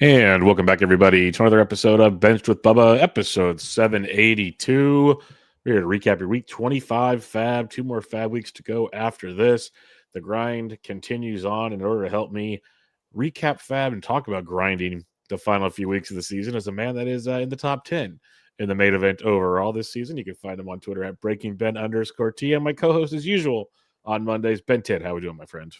And welcome back, everybody, to another episode of Benched with Bubba, episode 782. We're here to recap your week 25 FAAB. 2 more FAAB weeks to go after this. The grind continues on. In order to help me recap FAAB and talk about grinding the final few weeks of the season as a man that is in the top 10 in the main event overall this season. You can find him on Twitter at BreakingBen_T. And my co-host, as usual, on Mondays, Ben Ted. How are we doing, my friend?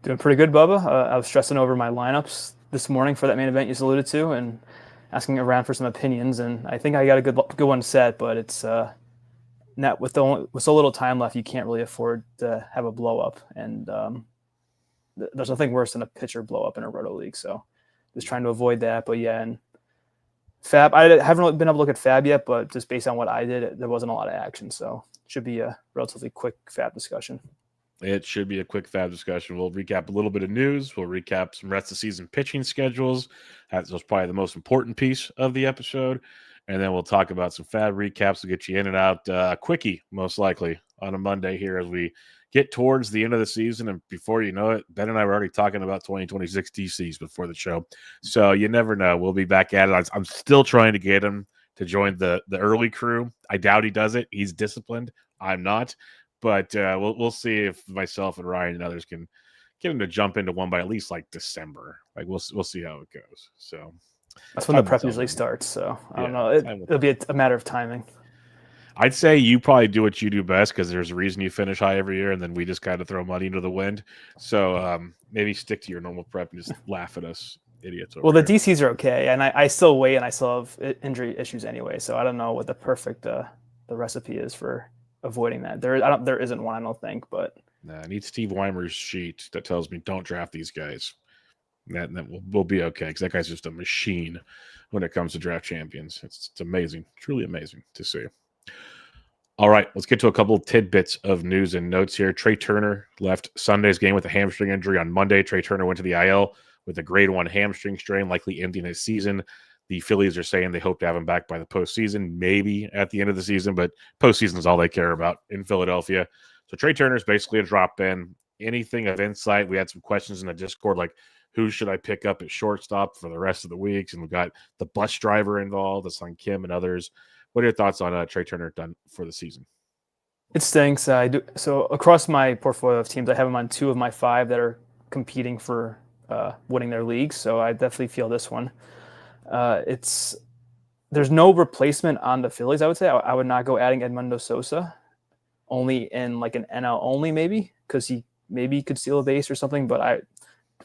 Doing pretty good, Bubba. I was stressing over my lineups this morning for that main event you just alluded to, and asking around for some opinions. And I think I got a good one set, but it's not with so little time left, you can't really afford to have a blow up. And there's nothing worse than a pitcher blow up in a roto league. So just trying to avoid that. But yeah, and FAAB, I haven't really been able to look at FAAB yet, but just based on what I did, there wasn't a lot of action. So it should be a relatively quick FAAB discussion. It should be a quick FAAB discussion. We'll recap a little bit of news. We'll recap some rest of season pitching schedules. That was probably the most important piece of the episode. And then we'll talk about some FAAB recaps. We'll get you in and out quickie, most likely, on a Monday here as we get towards the end of the season. And before you know it, Ben and I were already talking about 2026 DCs before the show. So you never know. We'll be back at it. I'm still trying to get him to join the early crew. I doubt he does it. He's disciplined. I'm not. But we'll see if myself and Ryan and others can get him to jump into one by at least like December. Like we'll see how it goes. So that's when the prep usually starts. So I don't know. It'll be a matter of timing. I'd say you probably do what you do best because there's a reason you finish high every year, and then we just kind of throw money into the wind. So maybe stick to your normal prep and just laugh at us idiots. Well, the DCs are okay, and I still wait, and I still have injury issues anyway. So I don't know what the perfect the recipe is for avoiding that. There isn't one, I don't think, but I need Steve Weimer's sheet that tells me don't draft these guys. That we'll be okay because that guy's just a machine when it comes to draft champions. It's amazing, truly amazing to see. All right, let's get to a couple of tidbits of news and notes here. Trey Turner left Sunday's game with a hamstring injury on Monday. Trey Turner went to the IL with a grade 1 hamstring strain, likely ending his season. The Phillies are saying they hope to have him back by the postseason, maybe at the end of the season, but postseason is all they care about in Philadelphia. So Trey Turner is basically a drop-in. Anything of insight? We had some questions in the Discord, like who should I pick up at shortstop for the rest of the weeks? And we've got the bus driver involved, that's on Kim and others. What are your thoughts on Trey Turner done for the season? It stinks. I do. So across my portfolio of teams, I have him on 2 of my 5 that are competing for winning their leagues. So I definitely feel this one. There's no replacement on the Phillies. I would say I would not go adding Edmundo Sosa, only in like an NL only maybe because he maybe could steal a base or something. But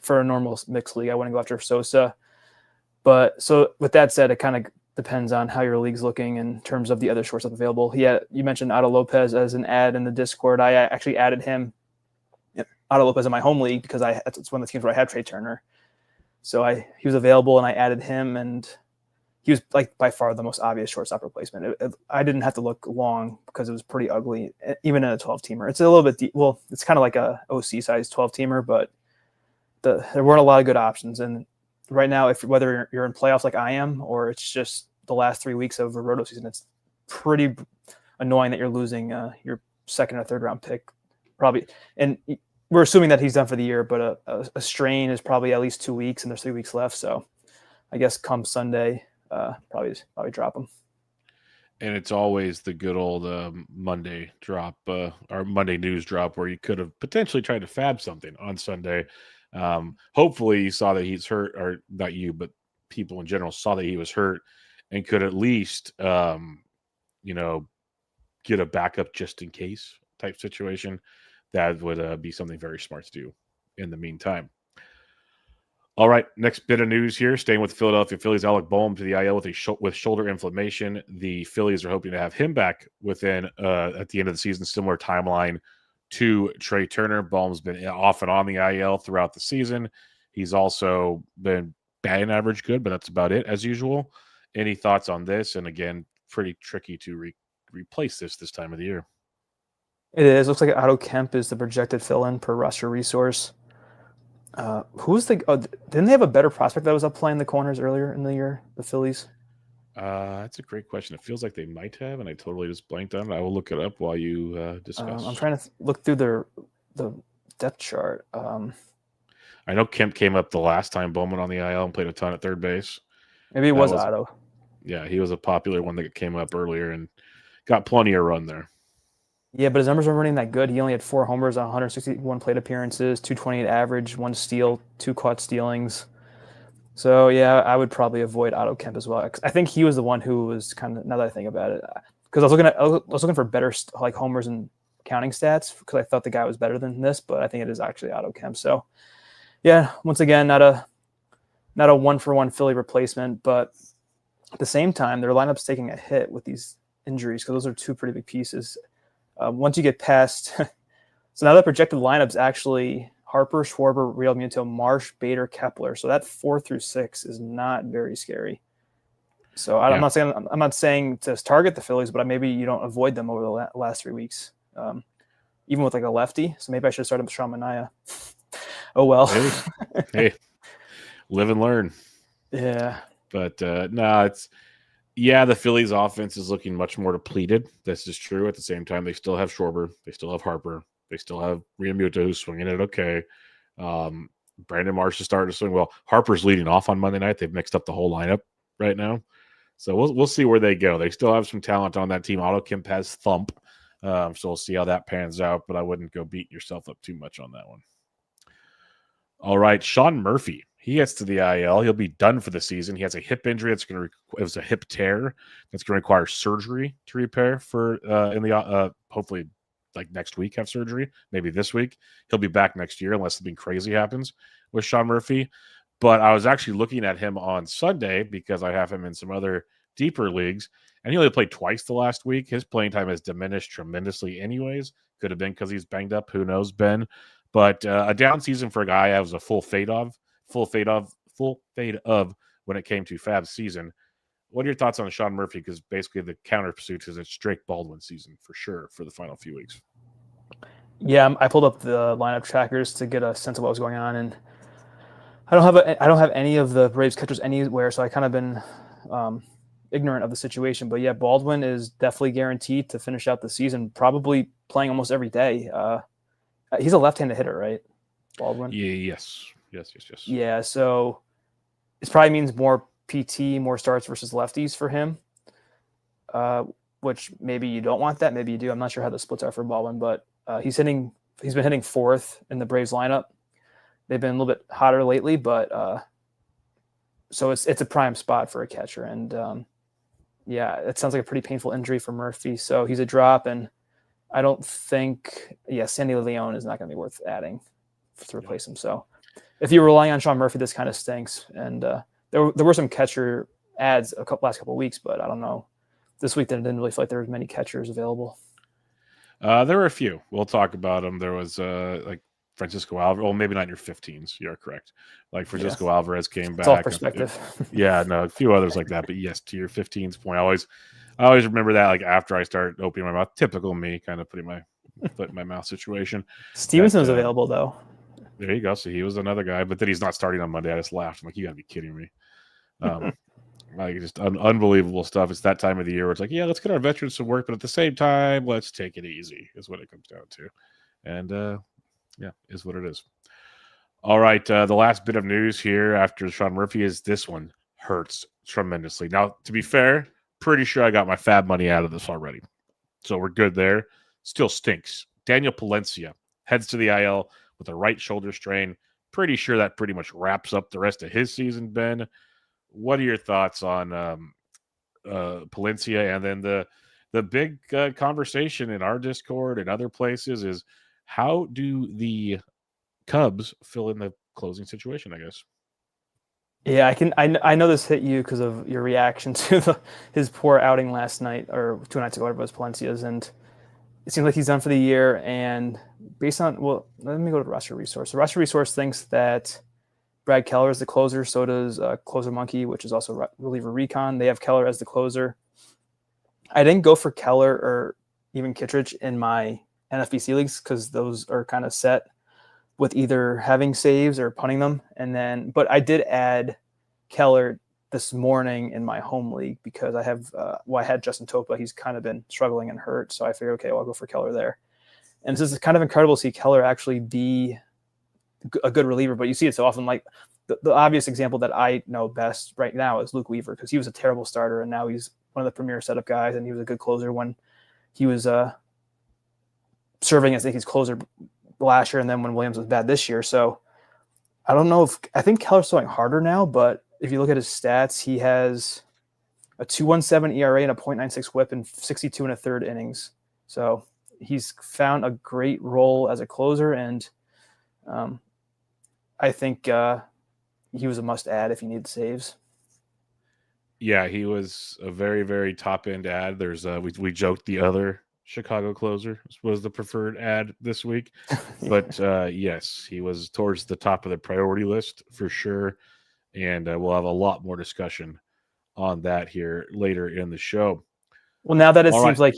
for a normal mixed league, I wouldn't go after Sosa. But so with that said, it kind of depends on how your league's looking in terms of the other shortstop available. You mentioned Otto Lopez as an ad in the Discord. I actually added him, Otto Lopez, in my home league because it's one of the teams where I have Trey Turner. So he was available, and I added him, and he was like by far the most obvious shortstop replacement. I didn't have to look long because it was pretty ugly, even in a 12-teamer. It's a little bit deep. Well, it's kind of like a OC size 12-teamer, but there weren't a lot of good options. And right now, whether you're in playoffs like I am, or it's just the last 3 weeks of a roto season, it's pretty annoying that you're losing your second or third round pick, probably. And we're assuming that he's done for the year, but a strain is probably at least 2 weeks, and there's 3 weeks left. So I guess come Sunday, probably drop him. And it's always the good old Monday drop, or Monday news drop, where you could have potentially tried to FAAB something on Sunday. Hopefully you saw that he's hurt, or not you, but people in general saw that he was hurt and could at least, get a backup just in case type situation. That would be something very smart to do in the meantime. All right, next bit of news here. Staying with the Philadelphia Phillies, Alec Boehm to the IL with shoulder inflammation. The Phillies are hoping to have him back within at the end of the season, similar timeline to Trey Turner. Boehm's been off and on the IL throughout the season. He's also been batting average good, but that's about it as usual. Any thoughts on this? And again, pretty tricky to replace this time of the year. It is. Looks like Otto Kemp is the projected fill-in per roster resource. Who's didn't they have a better prospect that was up playing the corners earlier in the year, the Phillies? That's a great question. It feels like they might have, and I totally just blanked on it. I will look it up while you discuss. I'm trying to look through the depth chart. I I know Kemp came up the last time Bowman on the IL and played a ton at third base. Maybe it was Otto. Yeah, he was a popular one that came up earlier and got plenty of run there. Yeah, but his numbers weren't running that good. He only had 4 homers on 161 plate appearances, 228 average, 1 steal, 2 caught stealings. So yeah, I would probably avoid Otto Kemp as well. I think he was the one who was kind of, now that I think about it, because I was looking for better like homers and counting stats because I thought the guy was better than this, but I think it is actually Otto Kemp. So yeah, once again, not a 1-for-1 Philly replacement, but at the same time, their lineup's taking a hit with these injuries because those are 2 pretty big pieces. Once you get past, so now the projected lineup's actually Harper, Schwarber, Real Muto, Marsh, Bader, Kepler. So that 4 through 6 is not very scary. So I'm not saying to target the Phillies, but maybe you don't avoid them over the last 3 weeks, even with like a lefty. So maybe I should start with Sean Manaea. Oh well. Hey, live and learn. Yeah, but the Phillies offense is looking much more depleted. This is true. At the same time, they still have Schwarber, they still have Harper, they still have Realmuto who's swinging it okay. Brandon Marsh is starting to swing well. Harper's leading off on Monday night. They've mixed up the whole lineup right now. So we'll see where they go. They still have some talent on that team. Otto Kemp has thump. So we'll see how that pans out, but I wouldn't go beating yourself up too much on that one. All right, Sean Murphy. He gets to the IL. He'll be done for the season. He has a hip injury it was a hip tear that's going to require surgery to repair for hopefully like next week have surgery, maybe this week. He'll be back next year unless something crazy happens with Sean Murphy. But I was actually looking at him on Sunday because I have him in some other deeper leagues, and he only played twice the last week. His playing time has diminished tremendously anyways. Could have been because he's banged up. Who knows, Ben? But a down season for a guy I was a full fade of when it came to FAAB season. What are your thoughts on Sean Murphy? Because basically the counter pursuit is a Drake Baldwin season for sure for the final few weeks. Yeah, I pulled up the lineup trackers to get a sense of what was going on, and I don't have any of the Braves catchers anywhere, so I kind of been ignorant of the situation. But yeah, Baldwin is definitely guaranteed to finish out the season, probably playing almost every day. He's a left-handed hitter, right? Baldwin? Yes. Yeah, so this probably means more PT, more starts versus lefties for him, which maybe you don't want that. Maybe you do. I'm not sure how the splits are for Baldwin, but he's been hitting 4th in the Braves lineup. They've been a little bit hotter lately, but so it's a prime spot for a catcher. And it sounds like a pretty painful injury for Murphy. So he's a drop, and I don't think, Sandy Leon is not going to be worth adding to replace him. So if you're relying on Sean Murphy, this kind of stinks. And there were some catcher ads last couple of weeks, but I don't know. This week, they didn't really feel like there were many catchers available. There were a few. We'll talk about them. There was like Francisco Alvarez. Well, maybe not in your 15s. You're correct. Like Francisco Alvarez came back. It's all perspective. A few others like that. But yes, to your 15s point, I always remember that. Like after I start opening my mouth, typical me, kind of putting my foot in my mouth situation. Stevenson was available though. There you go. So he was another guy, but then he's not starting on Monday. I just laughed. I'm like, you got to be kidding me. Like just unbelievable stuff. It's that time of the year where it's like, yeah, let's get our veterans some work, but at the same time, let's take it easy is what it comes down to. And is what it is. All right. The last bit of news here after Sean Murphy is this one hurts tremendously. Now, to be fair, pretty sure I got my FAAB money out of this already. So we're good there. Still stinks. Daniel Palencia heads to the IL with a right shoulder strain. Pretty sure that pretty much wraps up the rest of his season, Ben. What are your thoughts on Palencia? And then the big conversation in our Discord and other places is how do the Cubs fill in the closing situation, I guess? Yeah, I know this hit you because of your reaction to his poor outing last night or 2 nights ago, whatever it was, Palencia's, and it seems like he's done for the year. And based on, let me go to Roster Resource. The Roster Resource thinks that Brad Keller is the closer. So does Closer Monkey, which is also reliever Recon. They have Keller as the closer. I didn't go for Keller or even Kittredge in my NFBC leagues because those are kind of set with either having saves or punting them. But I did add Keller this morning in my home league because I have, I had Justin Topa. He's kind of been struggling and hurt. So I figured, okay, I'll go for Keller there. And this is kind of incredible to see Keller actually be a good reliever, but you see it so often. Like the obvious example that I know best right now is Luke Weaver, because he was a terrible starter and now he's one of the premier setup guys, and he was a good closer when he was serving as Yankees closer last year, and then when Williams was bad this year. So I don't know I think Keller's throwing harder now, but if you look at his stats, he has a 2.17 ERA and a 0.96 WHIP in 62 and a third innings. So he's found a great role as a closer, and I think he was a must-add if you need saves. Yeah, he was a very, very top-end ad. There's we joked the other Chicago closer was the preferred ad this week. But yes, he was towards the top of the priority list for sure. And we'll have a lot more discussion on that here later in the show. Well, now that it seems like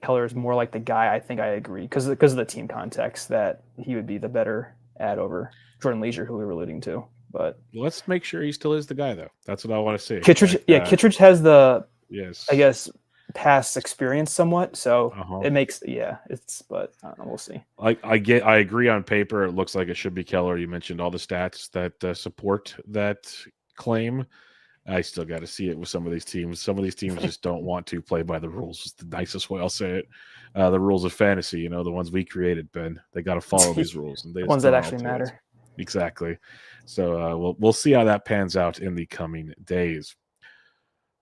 Keller is more like the guy, I think I agree, because of the team context, that he would be the better ad over Jordan Leisure, who we were alluding to. But let's make sure he still is the guy, though. That's what I want to see. Kittredge, Kittredge has the, yes, I guess, past experience somewhat, so it makes but I don't know, we'll see. I agree on paper. It looks like it should be Keller. You mentioned all the stats that support that claim. I still got to see it with some of these teams. Some of these teams just don't want to play by the rules. It's the nicest way I'll say it. The rules of fantasy, the ones we created, Ben. They got to follow these rules, and the ones that actually matter. Exactly. So we'll see how that pans out in the coming days.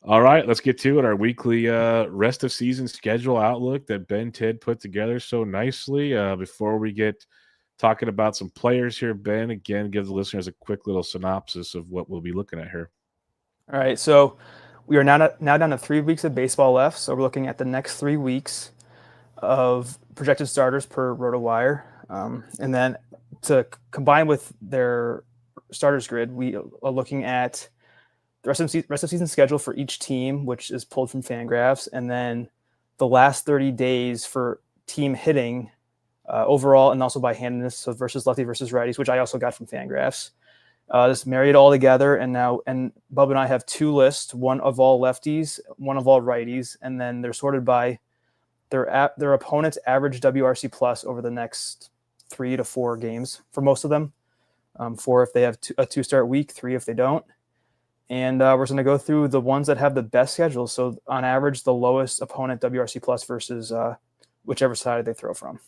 All right, let's get to it. Our weekly rest of season schedule outlook that Ben Ted put together so nicely. Before we get talking about some players here, Ben, again, give the listeners a quick little synopsis of what we'll be looking at here. All right, so we are now down to 3 weeks of baseball left. So we're looking at the next 3 weeks of projected starters per RotoWire. And then to combine with their starters grid, we are looking at the rest of season schedule for each team, which is pulled from Fangraphs, and then the last 30 days for team hitting overall, and also by handedness, so versus lefty versus righties, which I also got from Fangraphs. Just marry it all together, and Bubba and I have 2 lists: one of all lefties, one of all righties, and then they're sorted by their opponent's average WRC plus over the next 3 to 4 games for most of them. 4 if they have a 2-start week, 3 if they don't. And we're going to go through the ones that have the best schedule. So on average, the lowest opponent WRC plus versus whichever side they throw from.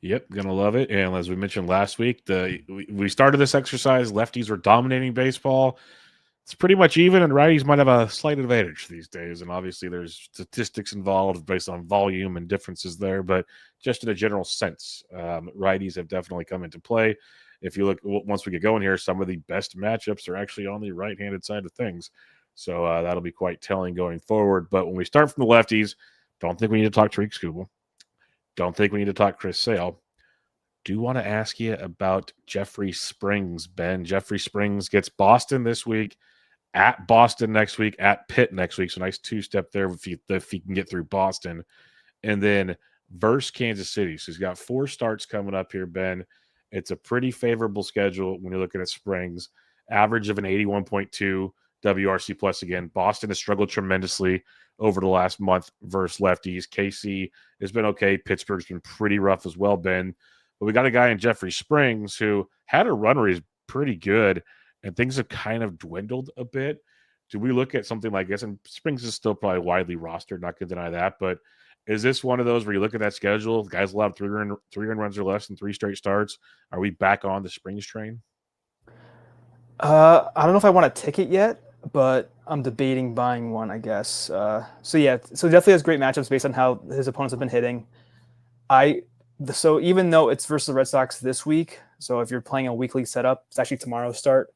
Yep, gonna love it. And as we mentioned last week, we started this exercise. Lefties were dominating baseball. It's pretty much even, and righties might have a slight advantage these days. And obviously, there's statistics involved based on volume and differences there. But just in a general sense, righties have definitely come into play. If you look, once we get going here, some of the best matchups are actually on the right-handed side of things. So that'll be quite telling going forward. But when we start from the lefties, don't think we need to talk Tariq Skubal. Don't think we need to talk Chris Sale. Do want to ask you about Jeffrey Springs, Ben. Jeffrey Springs gets Boston this week, at Boston next week, at Pitt next week. So nice 2-step there if he can get through Boston. And then versus Kansas City. So he's got 4 starts coming up here, Ben. It's a pretty favorable schedule when you're looking at Springs. Average of an 81.2 WRC plus again. Boston has struggled tremendously over the last month versus lefties. KC has been okay. Pittsburgh's been pretty rough as well, Ben. But we got a guy in Jeffrey Springs who had a run where he's pretty good, and things have kind of dwindled a bit. Do we look at something like this? And Springs is still probably widely rostered, not going to deny that, but is this one of those where you look at that schedule, guys allowed 3 earned runs or less in 3 straight starts? Are we back on the Springs train? I don't know if I want a ticket yet, but I'm debating buying one, I guess. So definitely has great matchups based on how his opponents have been hitting. So even though it's versus the Red Sox this week, so if you're playing a weekly setup, it's actually tomorrow's start.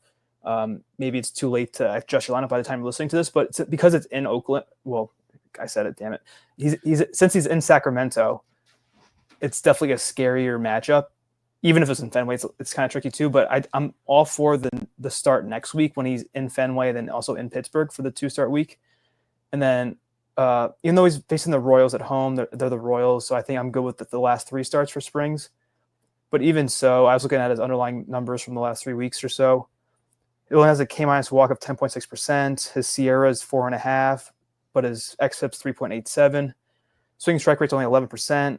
Maybe it's too late to adjust your lineup by the time you're listening to this, but because it's in Oakland, well, I said it, damn it. Since he's in Sacramento, it's definitely a scarier matchup. Even if it's in Fenway, it's kind of tricky too. But I'm all for the start next week when he's in Fenway, then also in Pittsburgh for the 2-start week. And then even though he's facing the Royals at home, they're the Royals, so I think I'm good with the last 3 starts for Springs. But even so, I was looking at his underlying numbers from the last 3 weeks or so. He only has a K- walk of 10.6%. His Sierra is 4.5, but his xFIP's 3.87. Swing strike rate's only 11%.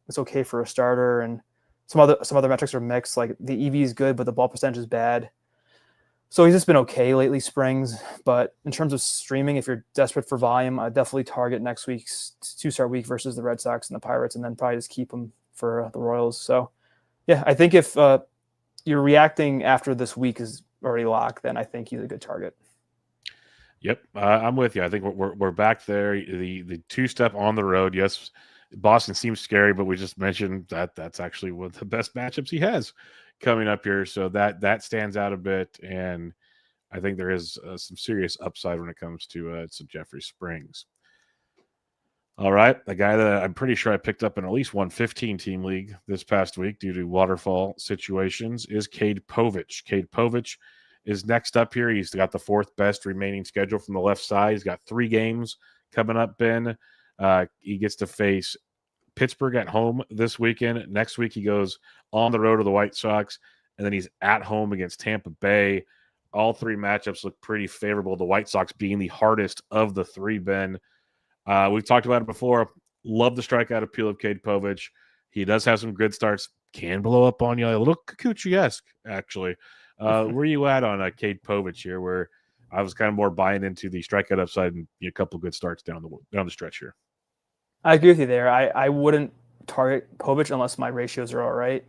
It's okay for a starter, and some other metrics are mixed. Like the EV is good, but the ball percentage is bad. So he's just been okay lately, Springs. But in terms of streaming, if you're desperate for volume, I'd definitely target next week's 2-start week versus the Red Sox and the Pirates, and then probably just keep him for the Royals. So, yeah, I think if you're reacting after this week is already locked, then I think he's a good target. Yep, I'm with you. I think we're back there. The 2-step on the road. Yes, Boston seems scary, but we just mentioned that that's actually one of the best matchups he has coming up here. So that stands out a bit, and I think there is some serious upside when it comes to Jeffrey Springs. All right, the guy that I'm pretty sure I picked up in at least one 15-team league this past week due to waterfall situations is Cade Povich. Cade Povich is next up here. He's got the 4th best remaining schedule from the left side. He's got 3 games coming up, Ben. He gets to face Pittsburgh at home this weekend. Next week, he goes on the road to the White Sox, and then he's at home against Tampa Bay. All 3 matchups look pretty favorable. The White Sox being the hardest of the 3, Ben. We've talked about it before. Love the strikeout appeal of Cade Povich. He does have some good starts. Can blow up on you. A little Kikuchi-esque, actually. Where are you at on Cade Povich here, where I was kind of more buying into the strikeout upside and a couple good starts down the stretch here? I agree with you there. I wouldn't target Povich unless my ratios are all right.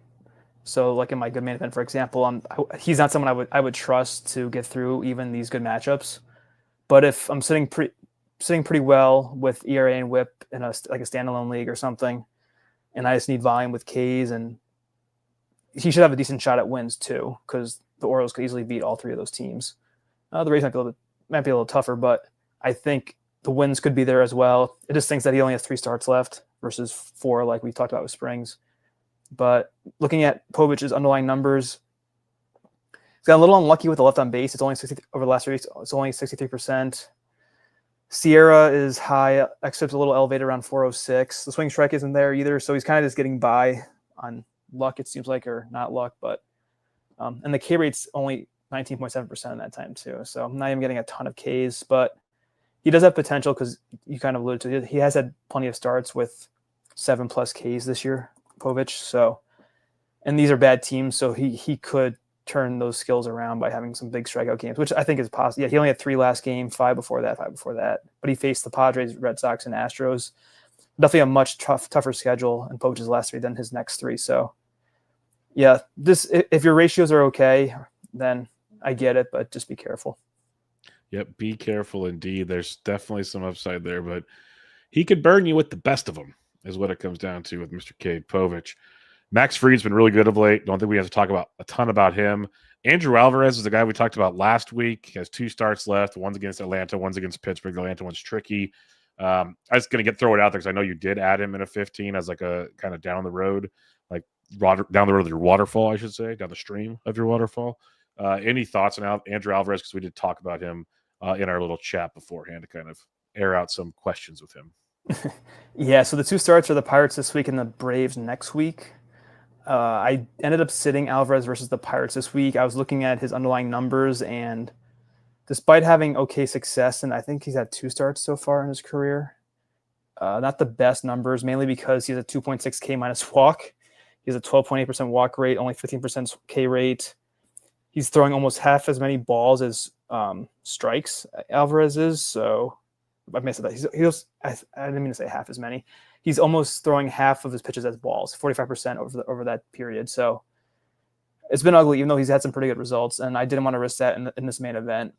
So, like in my good main event, for example, he's not someone I would trust to get through even these good matchups. But if I'm sitting pretty well with ERA and WHIP in a standalone league or something, and I just need volume with Ks, and he should have a decent shot at wins too, because the Orioles could easily beat all 3 of those teams. The race might be a little tougher, but I think the wins could be there as well. It just thinks that he only has 3 starts left versus 4, like we talked about with Springs. But looking at Povich's underlying numbers, he's got a little unlucky with the left on base. It's only 60 over the last 3 weeks. It's only 63%. Sierra is high. XFIP's a little elevated around 406. The swing strike isn't there either, so he's kind of just getting by on luck, it seems like, or not luck. But and the K rate's only 19.7% in that time too. So I'm not even getting a ton of Ks, but he does have potential because you kind of alluded to it. He has had plenty of starts with 7+ Ks this year, Povich. So, and these are bad teams, so he could turn those skills around by having some big strikeout games, which I think is possible. Yeah, he only had 3 last game, 5 before that. But he faced the Padres, Red Sox, and Astros. Definitely a much tougher schedule in Povich's last 3 than his next 3. So, yeah, if your ratios are okay, then I get it, but just be careful. Yep, be careful indeed. There's definitely some upside there, but he could burn you with the best of them, is what it comes down to with Mr. Cade Povich. Max Fried's been really good of late. Don't think we have to talk about a ton about him. Andrew Alvarez is the guy we talked about last week. He has 2 starts left. One's against Atlanta, one's against Pittsburgh. The Atlanta one's tricky. I was going to throw it out there because I know you did add him in a 15 as like a kind of down the road, like down the road of your waterfall, I should say, down the stream of your waterfall. Any thoughts on Andrew Alvarez? Because we did talk about him in our little chat beforehand to kind of air out some questions with him. Yeah, so the 2 starts are the Pirates this week and the Braves next week. I ended up sitting Alvarez versus the Pirates this week. I was looking at his underlying numbers, and despite having okay success, and I think he's had 2 starts so far in his career, not the best numbers, mainly because he has a 2.6 K minus walk. He has a 12.8% walk rate, only 15% K rate. He's throwing almost half as many balls as strikes Alvarez is. So I missed that. I didn't mean to say half as many. He's almost throwing half of his pitches as balls, 45% over that period. So it's been ugly, even though he's had some pretty good results. And I didn't want to risk that in this main event.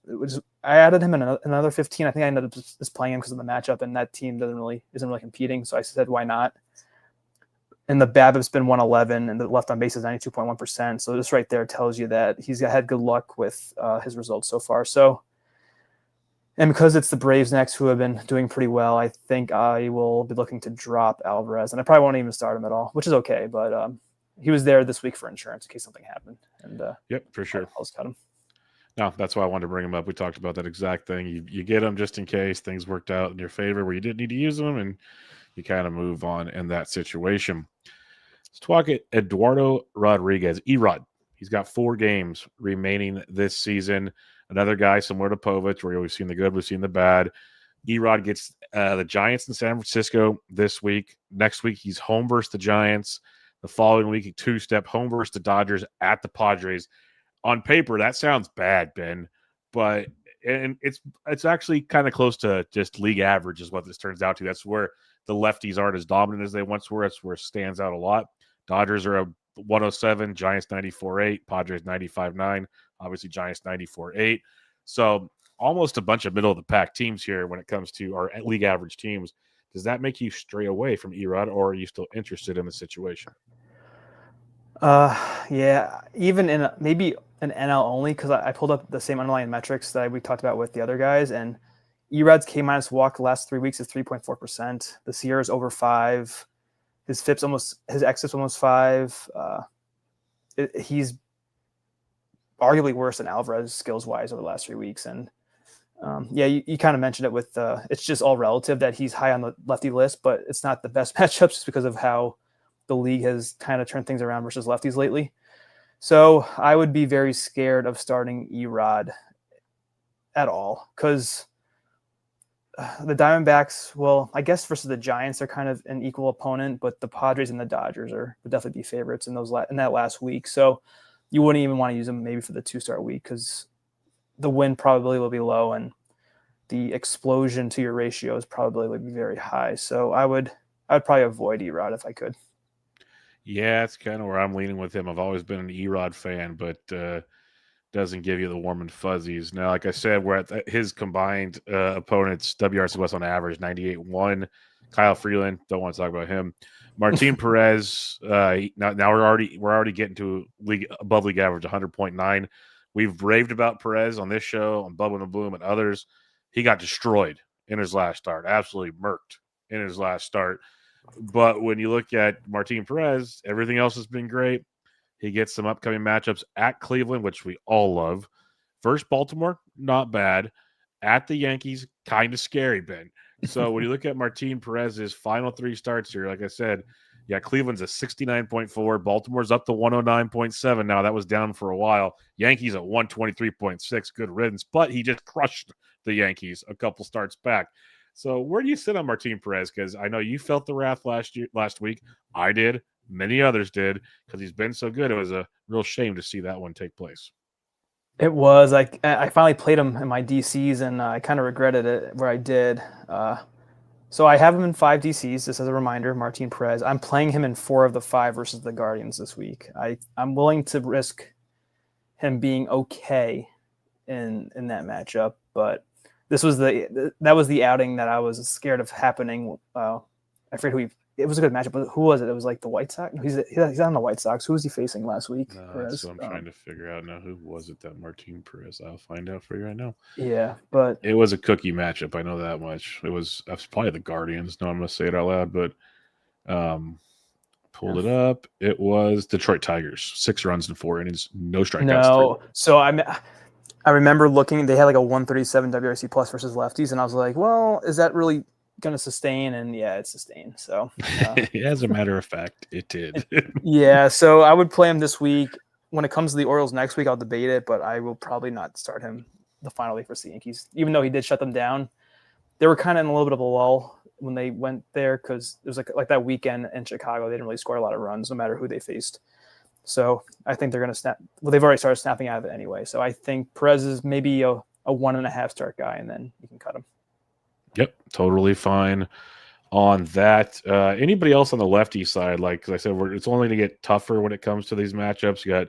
I added him in another 15. I think I ended up just playing him because of the matchup, and that team isn't really competing. So I said, why not? And the BABIP's been 111, and the left on base is 92.1%. So this right there tells you that he's had good luck with his results so far. So, and because it's the Braves next who have been doing pretty well, I think I will be looking to drop Alvarez, and I probably won't even start him at all, which is okay. But he was there this week for insurance in case something happened. And yep, for sure. I'll just cut him. No, that's why I wanted to bring him up. We talked about that exact thing. You get him just in case things worked out in your favor where you didn't need to use them, and you kind of move on in that situation. Let's talk Eduardo Rodriguez. Erod. He's got 4 games remaining this season. Another guy similar to Povich, where we've seen the good, we've seen the bad. Erod gets the Giants in San Francisco this week. Next week, he's home versus the Giants. The The following week, a 2-step home versus the Dodgers at the Padres. On paper, that sounds bad, Ben, but it's actually kind of close to just league average is what this turns out to. That's where the lefties aren't as dominant as they once were. That's where it stands out a lot. Dodgers are a 107, Giants 94.8, Padres 95.9, obviously Giants 94.8. So almost a bunch of middle-of-the-pack teams here when it comes to our league average teams. Does that make you stray away from Erod, or are you still interested in the situation? Yeah, even in maybe an NL only, because I pulled up the same underlying metrics that we talked about with the other guys, and Erod's K-minus walk the last 3 weeks is 3.4%. The Sierra's over 5. His xFIP's almost 5. He's arguably worse than Alvarez skills-wise over the last 3 weeks. And yeah, you kind of mentioned it with it's just all relative that he's high on the lefty list, but it's not the best matchups just because of how the league has kind of turned things around versus lefties lately. So I would be very scared of starting Erod at all because the Diamondbacks, well, I guess versus the Giants, they're kind of an equal opponent, but the Padres and the Dodgers would definitely be favorites in that last week. So you wouldn't even want to use them maybe for the 2-start week because the win probably will be low and the explosion to your ratios probably would be very high. So I would probably avoid Erod if I could. Yeah, it's kind of where I'm leaning with him. I've always been an Erod fan, but doesn't give you the warm and fuzzies. Now, like I said, we're at his combined opponents, WRC West on average, 98.1. Kyle Freeland, don't want to talk about him. Martin Perez, now we're already getting to above league average, 100.9. We've raved about Perez on this show, on Bubba and the Bloom, and others. He got destroyed in his last start, absolutely murked in his last start. But when you look at Martin Perez, everything else has been great. He gets some upcoming matchups at Cleveland, which we all love. First, Baltimore, not bad. At the Yankees, kind of scary, Ben. So when you look at Martin Perez's final 3 starts here, like I said, yeah, Cleveland's a 69.4. Baltimore's up to 109.7 now. That was down for a while. Yankees at 123.6. Good riddance. But he just crushed the Yankees a couple starts back. So where do you sit on Martin Perez? Because I know you felt the wrath last week. I did. Many others did because he's been so good. It was a real shame to see that one take place. It was. I finally played him in my DCs, and I kind of regretted it where I did. So I have him in 5 DCs, just as a reminder, Martin Perez. I'm playing him in 4 of the 5 versus the Guardians this week. I'm willing to risk him being okay in that matchup, but that was the outing that I was scared of happening. I forget it was a good matchup, but who was it? It was like the White Sox. He's on the White Sox. Who was he facing last week? That's what I'm trying to figure out now. Who was it that Martin Perez? I'll find out for you right now. Yeah, but it was a cookie matchup. I know that much. It was probably the Guardians. No, I'm going to say it out loud, but pulled it up. It was Detroit Tigers. 6 runs in 4 innings, no strikeouts. No, so I remember looking. They had like a 137 WRC plus versus lefties, and I was like, well, is that really going to sustain? And yeah, it sustained. So as a matter of fact, it did. Yeah, so I would play him this week. When it comes to the Orioles next week, I'll debate it, but I will probably not start him the final week versus the Yankees, even though he did shut them down. They were kind of in a little bit of a lull when they went there because it was like that weekend in Chicago. They didn't really score a lot of runs no matter who they faced. So I think they're going to snap. Well, they've already started snapping out of it anyway. So I think Perez is maybe a 1.5 start guy, and then you can cut him. Yep, totally fine on that. Anybody else on the lefty side? Like, cause I said, it's only going to get tougher when it comes to these matchups. You got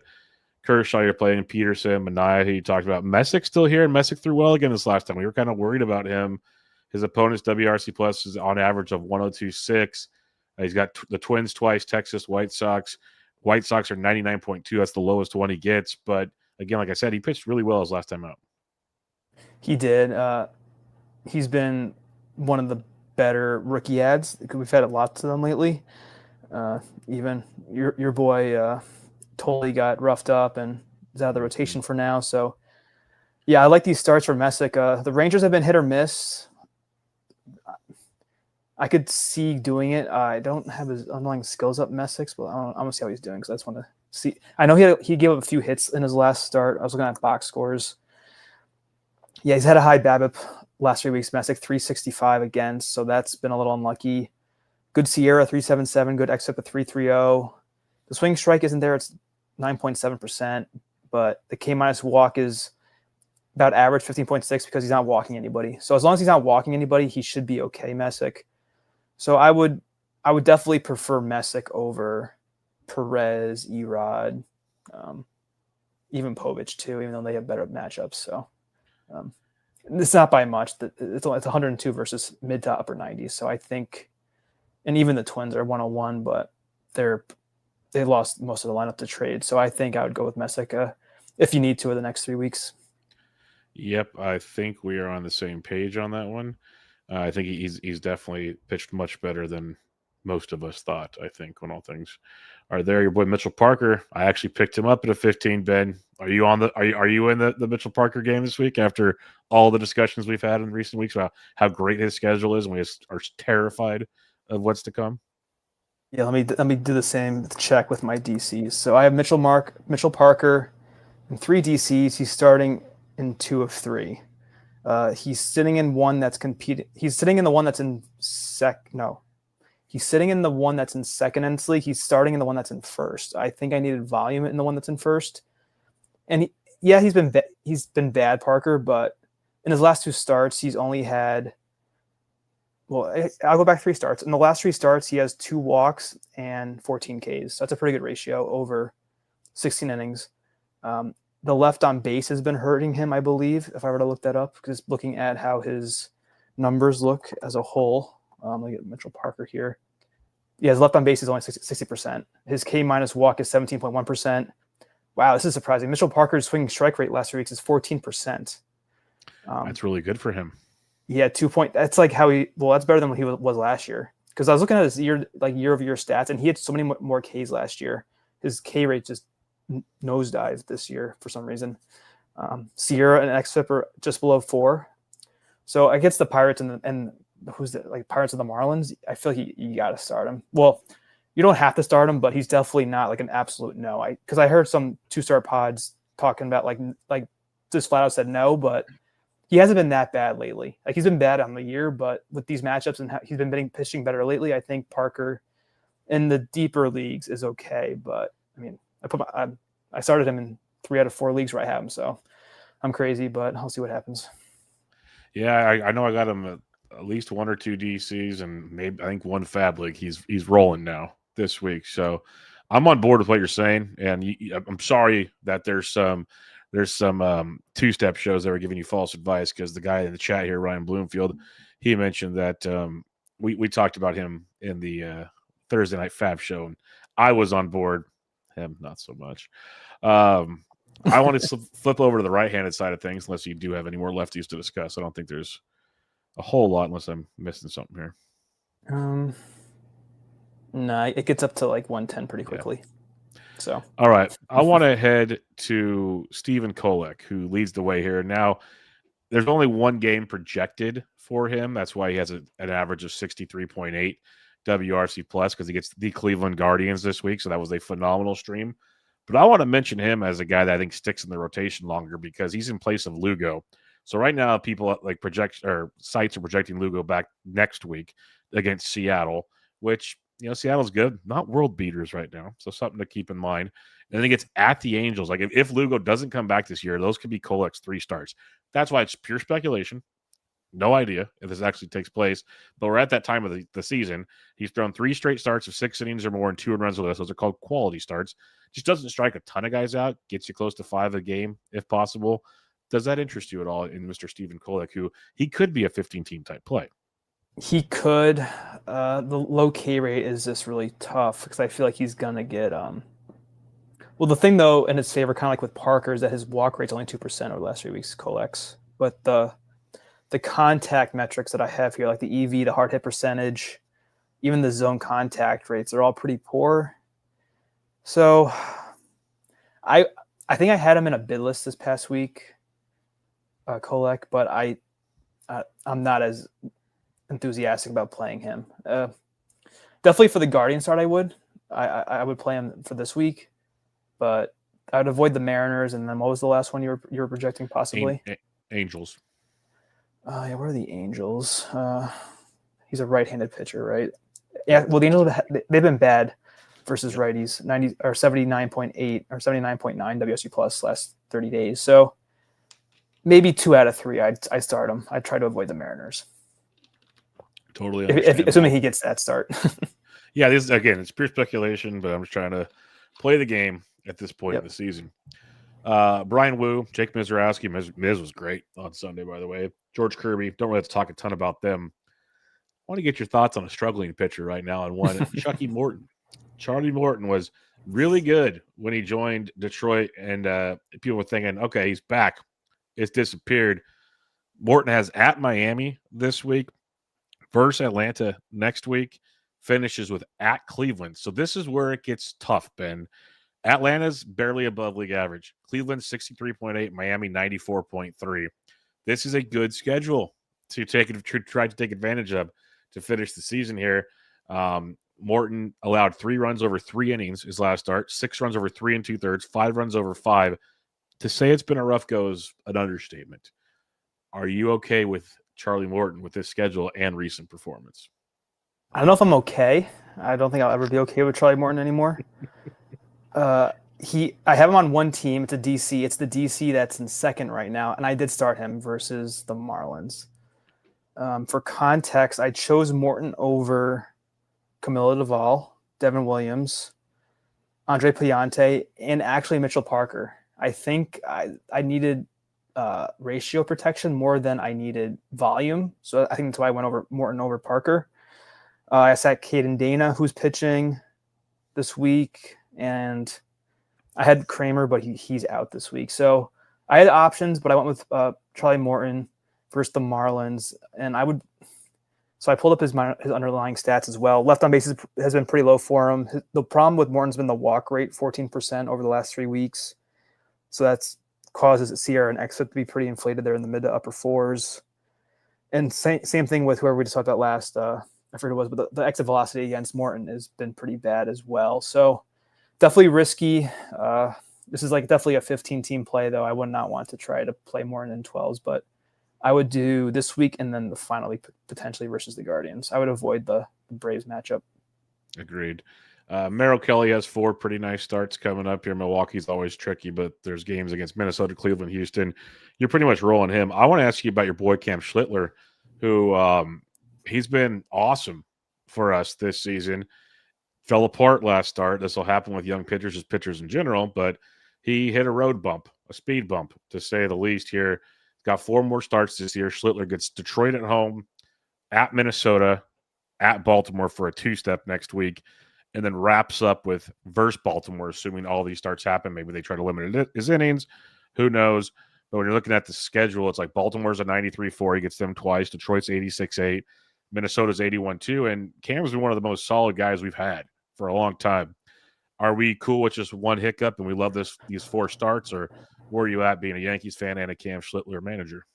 Kershaw, you're playing Peterson, Manaea, who you talked about. Messick still here, and Messick threw well again this last time. We were kind of worried about him. His opponent's WRC plus is on average of 102.6. He's got the Twins twice, Texas, White Sox. White Sox are 99.2. That's the lowest one he gets. But again, like I said, he pitched really well his last time out. He did. He's been one of the better rookie ads because we've had lots of them lately. Even your boy totally got roughed up and is out of the rotation for now. So yeah, I like these starts for Messick. The Rangers have been hit or miss. I could see doing it. I don't have his underlying skills up, Messick's, but I'm gonna see how he's doing because I just want to see. I know he gave up a few hits in his last start. I was looking at box scores. Yeah, he's had a high BABIP last 3 weeks. Messick 365 against, so that's been a little unlucky. Good Sierra 377, good xFIP at 330. The swing strike isn't there. It's 9.7%, but the K minus walk is about average 15.6 because he's not walking anybody. So as long as he's not walking anybody, he should be okay, Messick. So I would definitely prefer Messick over Perez, Erod, even Povich too, even though they have better matchups. So it's not by much. It's 102 versus mid to upper 90s. So I think, and even the Twins are 101, but they lost most of the lineup to trade. So I think I would go with Messick if you need to in the next 3 weeks. Yep, I think we are on the same page on that one. I think he's definitely pitched much better than most of us thought. I think when all things are there, your boy Mitchell Parker. I actually picked him up at a 15. Ben, are you on the? Are you in the Mitchell Parker game this week after all the discussions we've had in recent weeks about how great his schedule is, and we are terrified of what's to come? Yeah, let me do the same check with my DCs. So I have Mitchell Parker in 3 DCs. He's starting in 2 of 3. He's sitting in one that's competing. He's sitting in the one that's in He's sitting in the one that's in second in this league. He's starting in the one that's in first. I think I needed volume in the one that's in first. And he's been bad, Parker, but in his last 2 starts, he's only had. Well, I'll go back 3 starts. In the last 3 starts, he has 2 walks and 14 Ks. So that's a pretty good ratio over 16 innings. The left on base has been hurting him, I believe, if I were to look that up, because looking at how his numbers look as a whole. Let me get Mitchell Parker here. Yeah, his left on base is only 60%. His K minus walk is 17.1%. Wow, this is surprising. Mitchell Parker's swinging strike rate last 3 weeks is 14%. That's really good for him. Yeah, 2 point. That's like how that's better than what he was last year. Because I was looking at his year-over-year stats, and he had so many more Ks last year. His K rate just nosedived this year for some reason. Sierra and xFIP are just below 4. So against the Pirates and who's the Pirates of the Marlins, I feel you got to start him. Well, you don't have to start him, but he's definitely not like an absolute no. Because I heard some 2-star pods talking about like just flat out said no, but he hasn't been that bad lately. Like he's been bad on the year, but with these matchups and he's been pitching better lately, I think Parker in the deeper leagues is okay. But I mean, I started him in 3 out of 4 leagues where I have him, so I'm crazy, but I'll see what happens. Yeah, I know I got him at least 1 or 2 DCs and maybe I think 1 FAAB league. He's rolling now this week, so I'm on board with what you're saying. And I'm sorry that there's some 2-step shows that were giving you false advice, because the guy in the chat here, Ryan Bloomfield, he mentioned that we talked about him in the Thursday night FAAB show, and I was on board. Him, not so much. I want to flip over to the right-handed side of things, unless you do have any more lefties to discuss. I don't think there's a whole lot, unless I'm missing something here. No, it gets up to like 110 pretty quickly. Yeah. So, all right, I want to head to Stephen Kolek, who leads the way here. Now, there's only 1 game projected for him. That's why he has an average of 63.8 WRC plus, because he gets the Cleveland Guardians this week. So that was a phenomenal stream. But I want to mention him as a guy that I think sticks in the rotation longer, because he's in place of Lugo. So right now, people sites are projecting Lugo back next week against Seattle, which, Seattle's good, not world beaters right now. So something to keep in mind. And then it's at the Angels. Like if Lugo doesn't come back this year, those could be Kolek's 3 starts. That's why it's pure speculation. No idea if this actually takes place, but we're at that time of the season. He's thrown 3 straight starts of 6 innings or more and 2 runs or less. Those are called quality starts. Just doesn't strike a ton of guys out. Gets you close to 5 a game if possible. Does that interest you at all in Mr. Stephen Kolek, who he could be a 15-team type play? He could. The low K rate is just really tough, because I feel like he's gonna get. Well, the thing though in his favor, kind of like with Parker, is that his walk rate's only 2% over the last 3 weeks. Kolek's, but the contact metrics that I have here, like the EV, the hard hit percentage, even the zone contact rates, are all pretty poor. So I think I had him in a bid list this past week, Kolek, but I'm not as enthusiastic about playing him. Definitely for the Guardian start, I would play him for this week, but I would avoid the Mariners. And then what was the last one you were projecting possibly? Angels. Yeah, where are the Angels? He's a right-handed pitcher, right? Yeah, well, the Angels, they've been bad versus righties, 90 or 79.8 or 79.9 WSU plus last 30 days. So maybe 2 out of 3 I'd start him. I'd try to avoid the Mariners. Totally understandable. Assuming he gets that start. Yeah, this again, it's pure speculation, but I'm just trying to play the game at this point of the season. Brian Wu, Jake Mizorowski. Miz was great on Sunday, by the way. George Kirby. Don't really have to talk a ton about them. I want to get your thoughts on a struggling pitcher right now on one. Chucky Morton. Charlie Morton was really good when he joined Detroit, and people were thinking, okay, he's back. It's disappeared. Morton has at Miami this week, versus Atlanta next week, finishes with at Cleveland. So this is where it gets tough, Ben. Atlanta's barely above league average. Cleveland 63.8, Miami 94.3. This is a good schedule to try to take advantage of to finish the season here. Morton allowed 3 runs over 3 innings his last start, 6 runs over 3 2/3, 5 runs over 5. To say it's been a rough go is an understatement. Are you okay with Charlie Morton with this schedule and recent performance? I don't know if I'm okay. I don't think I'll ever be okay with Charlie Morton anymore. I have him on one team. It's a DC. It's the DC that's in second right now, and I did start him versus the Marlins. For context, I chose Morton over Camilo Duvall, Devin Williams, Andre Piante, and actually Mitchell Parker. I think I needed ratio protection more than I needed volume. So I think that's why I went over Morton over Parker. I sat Caden Dana, who's pitching this week, and I had Kramer, but he's out this week. So I had options, but I went with Charlie Morton versus the Marlins, and so I pulled up his underlying stats as well. Left on bases has been pretty low for him. The problem with Morton's been the walk rate, 14% over the last 3 weeks. So that's causes CR and xFIP to be pretty inflated there in the mid to upper 4s. And same thing with whoever we just talked about last. I forget who it was, but the exit velocity against Morton has been pretty bad as well. So definitely risky. This is definitely a 15-team play, though. I would not want to try to play Morton in 12s, but I would do this week and then the final week potentially versus the Guardians. I would avoid the Braves matchup. Agreed. Merrill Kelly has 4 pretty nice starts coming up here. Milwaukee's always tricky, but there's games against Minnesota, Cleveland, Houston. You're pretty much rolling him. I want to ask you about your boy Cam Schlittler, who he's been awesome for us this season. Fell apart last start. This will happen with young pitchers, as pitchers in general, but he hit a road bump, a speed bump, to say the least here. Got 4 more starts this year. Schlittler gets Detroit at home, at Minnesota, at Baltimore for a 2-step next week, and then wraps up with versus Baltimore, assuming all these starts happen. Maybe they try to limit his innings. Who knows? But when you're looking at the schedule, it's like Baltimore's a 93-4. He gets them twice. Detroit's 86-8. Minnesota's 81-2. And Cam's been one of the most solid guys we've had for a long time. Are we cool with just one hiccup and we love these 4 starts, or where are you at being a Yankees fan and a Cam Schlittler manager?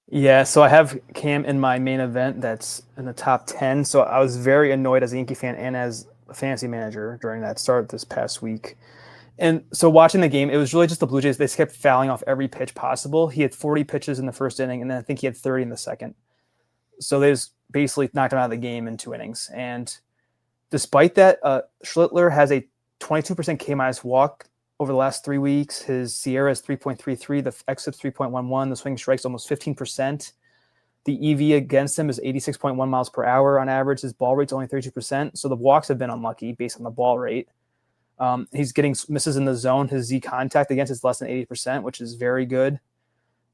Yeah, so I have Cam in my main event that's in the top 10. So I was very annoyed as a Yankee fan and as a fantasy manager during that start this past week. And so watching the game, it was really just the Blue Jays. They kept fouling off every pitch possible. He had 40 pitches in the first inning, and then I think he had 30 in the second. So they just basically knocked him out of the game in 2 innings. And despite that, Schlittler has a 22% K- walk over the last 3 weeks. His Sierra is 3.33, the xFIP's 3.11, the swing strike's almost 15%. The EV against him is 86.1 miles per hour on average. His ball rate's only 32%. So the walks have been unlucky based on the ball rate. He's getting misses in the zone. His Z contact against is less than 80%, which is very good.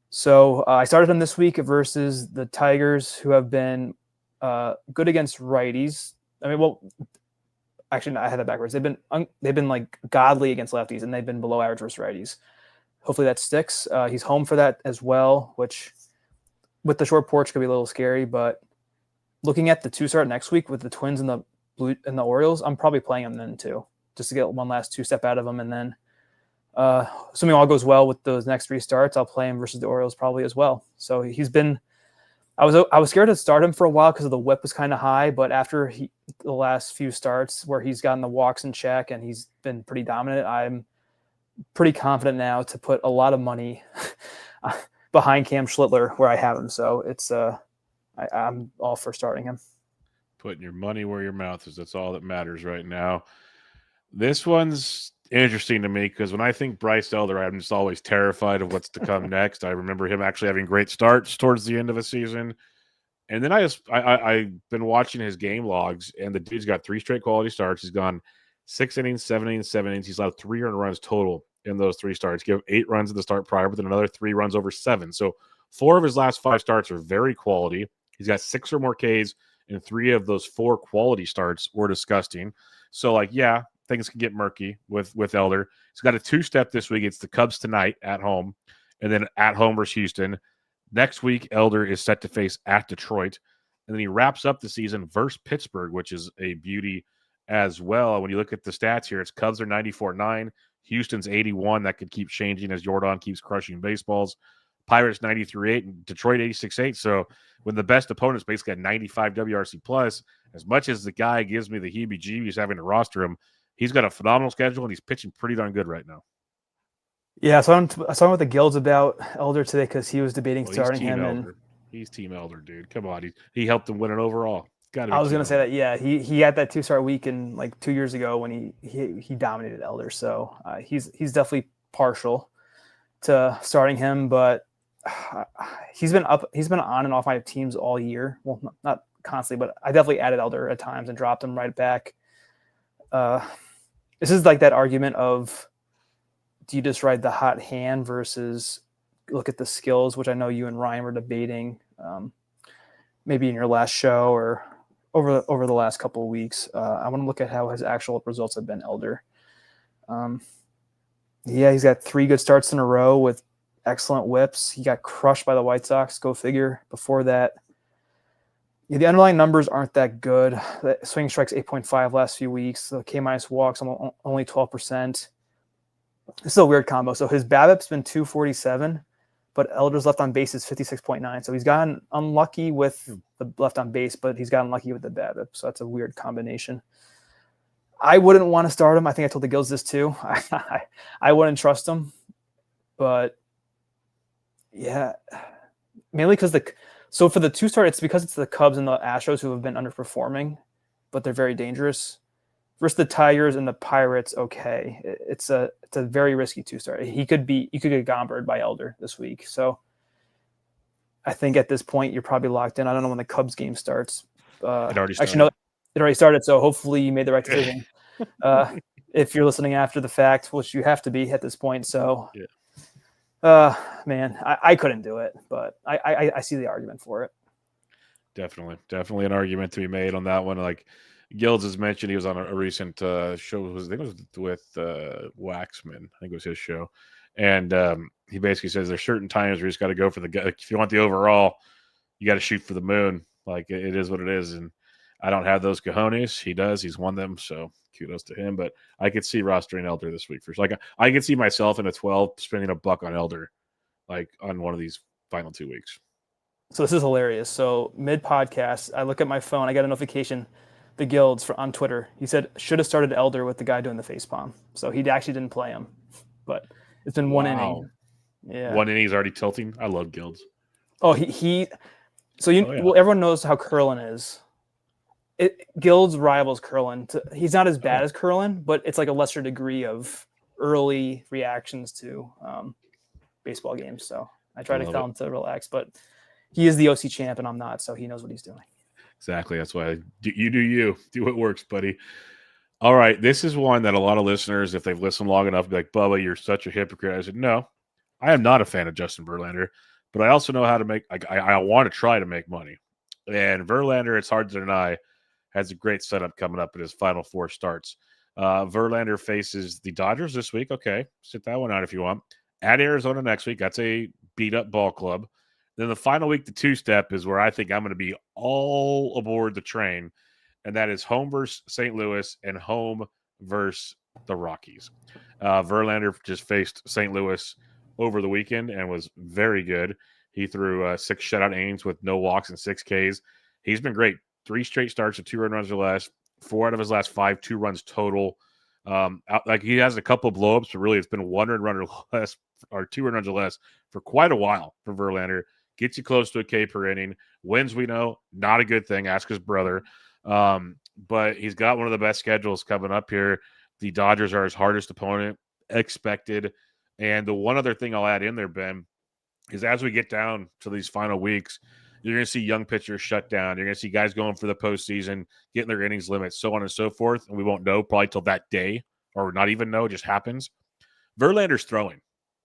So I started him this week versus the Tigers, who have been good against righties. I mean, well, actually, no, I had that backwards. They've been like godly against lefties, and they've been below average versus righties. Hopefully that sticks. He's home for that as well, which with the short porch could be a little scary. But looking at the 2-start next week with the Twins and the Orioles, I'm probably playing him then too, just to get one last 2-step out of him. And then, assuming all goes well with those next 3 starts, I'll play him versus the Orioles probably as well. So he's been. I was scared to start him for a while because the whip was kind of high, but after the last few starts where he's gotten the walks in check and he's been pretty dominant, I'm pretty confident now to put a lot of money behind Cam Schlittler where I have him. So it's I'm all for starting him. Putting your money where your mouth is. That's all that matters right now. This one's interesting to me because when I think Bryce Elder, I'm just always terrified of what's to come next. I remember him actually having great starts towards the end of a season. And then I've been watching his game logs, and the dude's got 3 straight quality starts. He's gone 6 innings, 7 innings, 7 innings. He's allowed 3 earned runs total in those 3 starts. Give 8 runs at the start prior, but then another 3 runs over 7. So 4 of his last 5 starts are very quality. He's got 6 or more Ks, and 3 of those 4 quality starts were disgusting. So, yeah, things can get murky with Elder. He's got a 2-step this week. It's the Cubs tonight at home, and then at home versus Houston. Next week, Elder is set to face at Detroit. And then he wraps up the season versus Pittsburgh, which is a beauty as well. When you look at the stats here, it's Cubs are 94.9, Houston's 81. That could keep changing as Jordan keeps crushing baseballs. Pirates 93.8 and Detroit 86.8. So when the best opponents basically at 95 WRC plus, as much as the guy gives me the heebie-jeebies having to roster him, he's got a phenomenal schedule and he's pitching pretty darn good right now. Yeah, so I saw him with the Guilds about Elder today because he was debating starting him. And he's Team Elder, dude. Come on, he helped him win it overall. I was gonna say that. Yeah, he had that 2-start week in 2 years ago when he dominated Elder. So he's definitely partial to starting him, but he's been on and off my teams all year. Well, not constantly, but I definitely added Elder at times and dropped him right back. This is like that argument of, do you just ride the hot hand versus look at the skills, which I know you and Ryan were debating maybe in your last show or over the last couple of weeks. I want to look at how his actual results have been, Elder. He's got 3 good starts in a row with excellent whips. He got crushed by the White Sox, go figure. Before that, the underlying numbers aren't that good. The swing strikes 8.5 last few weeks. The K- walks only 12%. This is a weird combo. So his BABIP's been 247, but Elder's left on base is 56.9. So he's gotten unlucky with the left on base, but he's gotten lucky with the BABIP. So that's a weird combination. I wouldn't want to start him. I think I told the Guilds this too. I wouldn't trust him, but yeah, mainly because so for the 2-start, it's because it's the Cubs and the Astros who have been underperforming, but they're very dangerous. Versus the Tigers and the Pirates, okay, it's a very risky 2-start. You could get gombered by Elder this week. So I think at this point you're probably locked in. I don't know when the Cubs game starts. It already started. Actually, no, it already started. So hopefully you made the right decision. If you're listening after the fact, which you have to be at this point. So, man, I couldn't do it, but I see the argument for it. Definitely an argument to be made on that one. Like Guilds has mentioned, he was on a recent show. I think it was with Waxman. I think it was his show. And he basically says there's certain times where you just got to go for if you want the overall, you got to shoot for the moon. Like it is what it is. And I don't have those cojones. He does. He's won them. So kudos to him. But I could see rostering Elder this week for sure. Like I could see myself in a 12 spending $1 on Elder, like on one of these final 2 weeks. So this is hilarious. So mid podcast, I look at my phone. I got a notification. The Guilds on Twitter. He said should have started Elder with the guy doing the facepalm. So he actually didn't play him, but it's been 1 inning. Yeah, 1 inning is already tilting. I love Guilds. Oh, So well, everyone knows how Curlin is. Guilds rivals Curlin. He's not as bad as Curlin, but it's like a lesser degree of early reactions to baseball games. So I try to tell him to relax, but he is the OC champ and I'm not, so he knows what he's doing. Exactly. That's why you do what works, buddy. All right. This is one that a lot of listeners, if they've listened long enough, be like, Bubba, you're such a hypocrite. I said, no, I am not a fan of Justin Verlander, but I also know how to make, I want to try to make money. And Verlander, it's hard to deny, has a great setup coming up in his final 4 starts. Verlander faces the Dodgers this week. Okay. Sit that one out if you want. At Arizona next week. That's a beat up ball club. Then the final week, the 2-step is where I think I'm going to be all aboard the train, and that is home versus St. Louis and home versus the Rockies. Verlander just faced St. Louis over the weekend and was very good. He threw 6 shutout innings with no walks and 6 Ks. He's been great. 3 straight starts with 2 earned runs or less. 4 out of his last 5, 2 runs total. He has a couple of blowups, but really it's been 1 earned run or less or 2 earned runs or less for quite a while for Verlander. Gets you close to a K per inning. Wins, we know, not a good thing. Ask his brother. But he's got one of the best schedules coming up here. The Dodgers are his hardest opponent, expected. And the one other thing I'll add in there, Ben, is as we get down to these final weeks, you're going to see young pitchers shut down. You're going to see guys going for the postseason, getting their innings limits, so on and so forth. And we won't know probably till that day, or not even know. It just happens. Verlander's throwing.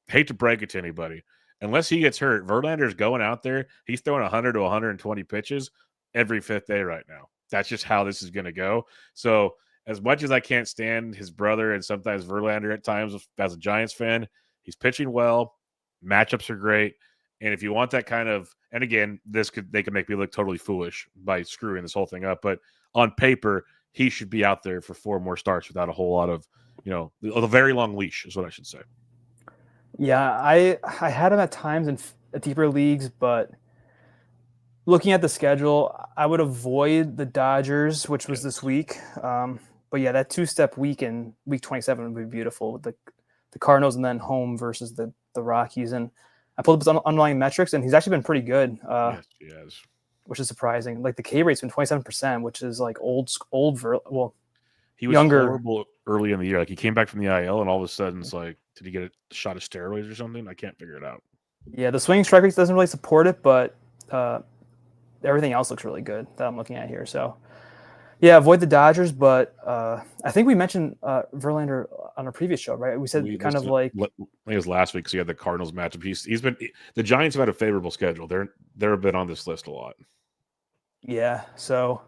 Hate to break it to anybody. Unless he gets hurt, Verlander's going out there. He's throwing 100 to 120 pitches every fifth day right now. That's just how this is going to go. So as much as I can't stand his brother and sometimes Verlander at times as a Giants fan, he's pitching well. Matchups are great. And if you want that kind of, and again, they could make me look totally foolish by screwing this whole thing up, but on paper, he should be out there for 4 more starts without a whole lot of, a very long leash is what I should say. Yeah, I had him at times in deeper leagues, but looking at the schedule, I would avoid the Dodgers, which was this week. But yeah, that 2-step week in week 27 would be beautiful. The Cardinals and then home versus the Rockies. And I pulled up his underlying metrics, and he's actually been pretty good. Yes, he has. Which is surprising. Like the K rate's been 27%, which is like old. He was younger. Horrible early in the year. Like he came back from the IL, and all of a sudden it's like, did he get a shot of steroids or something? I can't figure it out. Yeah, the swing strike rate doesn't really support it, but everything else looks really good that I'm looking at here. So yeah, avoid the Dodgers, but I think we mentioned Verlander on a previous show, right? We said I think it was last week because he had the Cardinals matchup. The Giants have had a favorable schedule. They've been on this list a lot. Yeah, so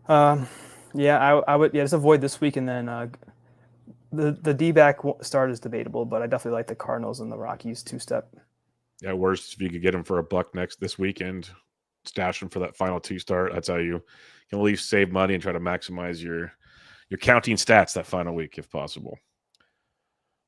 I would just avoid this week, and then the D-back start is debatable, but I definitely like the Cardinals and the Rockies 2-step. Yeah, worst if you could get him for $1 this weekend, stash him for that final 2 start. That's how you can at least save money and try to maximize your counting stats that final week if possible.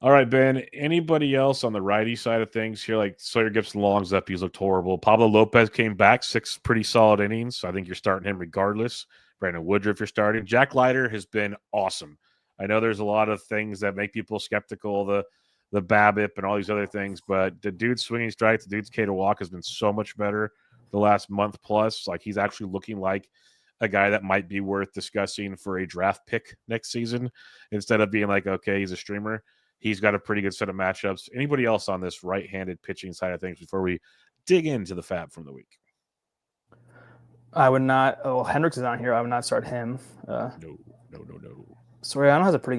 All right, Ben, anybody else on the righty side of things here? Like Sawyer Gibson longs up. He's looked horrible. Pablo Lopez came back, 6 pretty solid innings. So I think you're starting him regardless. Brandon Woodruff, you're starting. Jack Leiter has been awesome. I know there's a lot of things that make people skeptical, the BABIP and all these other things, but the dude's swinging strike, the dude's K to walk has been so much better the last month plus. Like he's actually looking like a guy that might be worth discussing for a draft pick next season instead of being like, okay, he's a streamer. He's got a pretty good set of matchups. Anybody else on this right-handed pitching side of things before we dig into the FAAB from the week? I would not. Oh, Hendricks is on here. I would not start him. No. Jose Soriano has pretty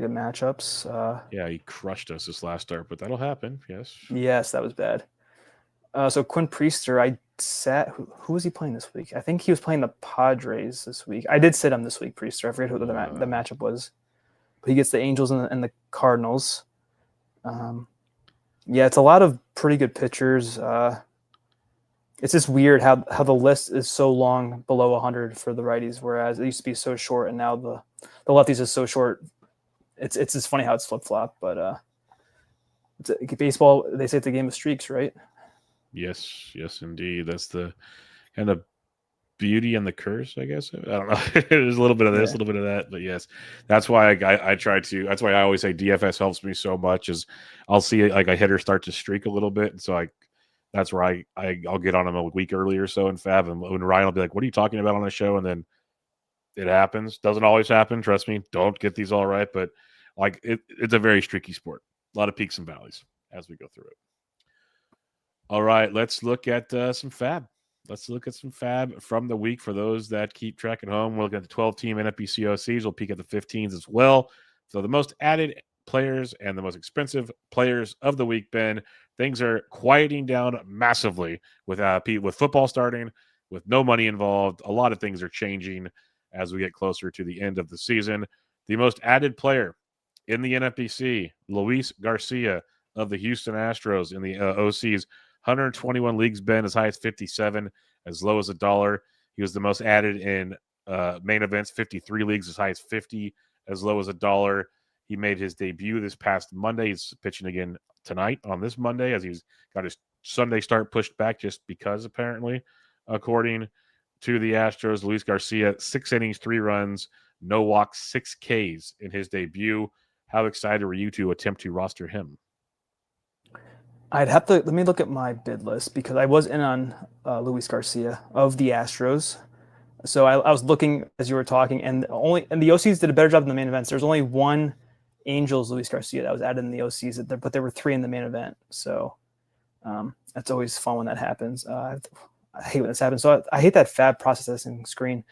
good matchups. Yeah, he crushed us this last start, but that'll happen. Yes. Yes, that was bad. So Quinn Priester, who was he playing this week? I think he was playing the Padres this week. I did sit him this week, Priester. I forget who the matchup was. But he gets the Angels and the Cardinals. Yeah, it's a lot of pretty good pitchers. It's just weird how the list is so long below 100 for the righties, whereas it used to be so short, and now the lefties is so short. It's just funny how it's flip-flop, but baseball, they say it's a game of streaks, right? Yes, indeed. That's the kind of beauty and the curse, I guess. I don't know. There's a little bit of this, a little bit of that, but yes, that's why I try to. That's why I always say DFS helps me so much. Is I'll see like a hitter start to streak a little bit, and so that's where I'll get on him a week early or so in FAAB, and when Ryan will be like, "What are you talking about on the show?" and then it happens. Doesn't always happen. Trust me. Don't get these all right, but like it's a very streaky sport. A lot of peaks and valleys as we go through it. All right, let's look at some FAAB. Let's look at some FAAB from the week for those that keep track at home. We're looking at the 12-team NFBC OCs. We'll peek at the 15s as well. So the most added players and the most expensive players of the week, Ben. Things are quieting down massively with football starting, with no money involved. A lot of things are changing as we get closer to the end of the season. The most added player in the NFBC, Luis Garcia of the Houston Astros in the OCs. 121 leagues, Ben, as high as 57, as low as $1. He was the most added in main events, 53 leagues, as high as 50, as low as $1. He made his debut this past Monday. He's pitching again tonight on this Monday, as he's got his Sunday start pushed back just because, apparently, according to the Astros. Luis Garcia, 6 innings, 3 runs, no walks, 6 Ks in his debut. How excited were you to attempt to roster him? I'd have to let me look at my bid list because I was in on Luis Garcia of the Astros. So I was looking as you were talking, and the OCs did a better job than the main events. There's only one Angels Luis Garcia that was added in the OCs, but there were 3 in the main event. So that's always fun when that happens. I hate when this happens. So I hate that FAAB processing screen.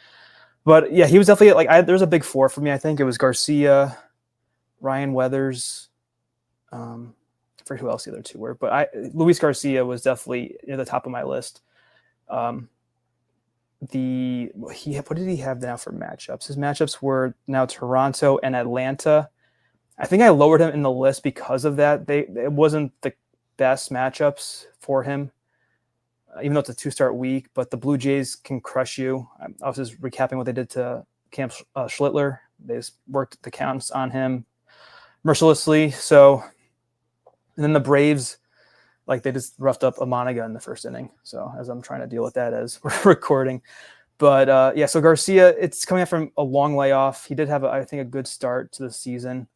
But yeah, he was definitely like there was a big 4 for me. I think it was Garcia, Ryan Weathers. I forget who else the other 2 were, but Luis Garcia was definitely near the top of my list. What did he have now for matchups? His matchups were now Toronto and Atlanta. I think I lowered him in the list because of that. It wasn't the best matchups for him, even though it's a 2-start week. But the Blue Jays can crush you. I was just recapping what they did to Cam Schlittler. They just worked the counts on him mercilessly. So, and then the Braves, like they just roughed up Amanaga in the first inning. So as I'm trying to deal with that as we're recording. But yeah, so Garcia, it's coming up from a long layoff. He did have, I think, a good start to the season.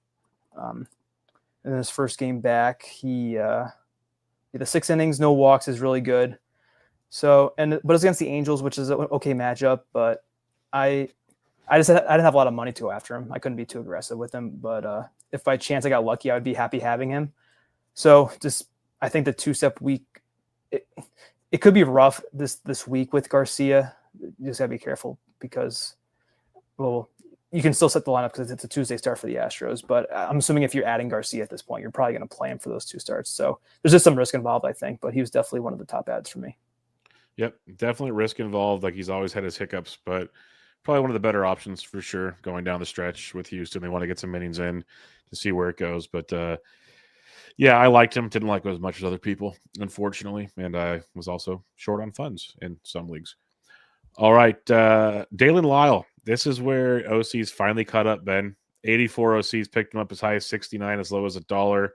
In his first game back, the 6 innings, no walks is really good. So, but it's against the Angels, which is an okay matchup. But I didn't have a lot of money to go after him. I couldn't be too aggressive with him. But if by chance I got lucky, I would be happy having him. So I think the 2-step week, it could be rough this week with Garcia. You just gotta be careful because, well, you can still set the lineup because it's a Tuesday start for the Astros. But I'm assuming if you're adding Garcia at this point, you're probably going to play him for those 2 starts. So there's just some risk involved, I think. But he was definitely one of the top ads for me. Yep, definitely risk involved. Like he's always had his hiccups, but probably one of the better options for sure going down the stretch with Houston. They want to get some innings in to see where it goes. But yeah, I liked him. Didn't like him as much as other people, unfortunately. And I was also short on funds in some leagues. All right, Dalen Lyle. This is where OCs finally caught up, Ben. 84 OCs picked him up as high as 69, as low as $1.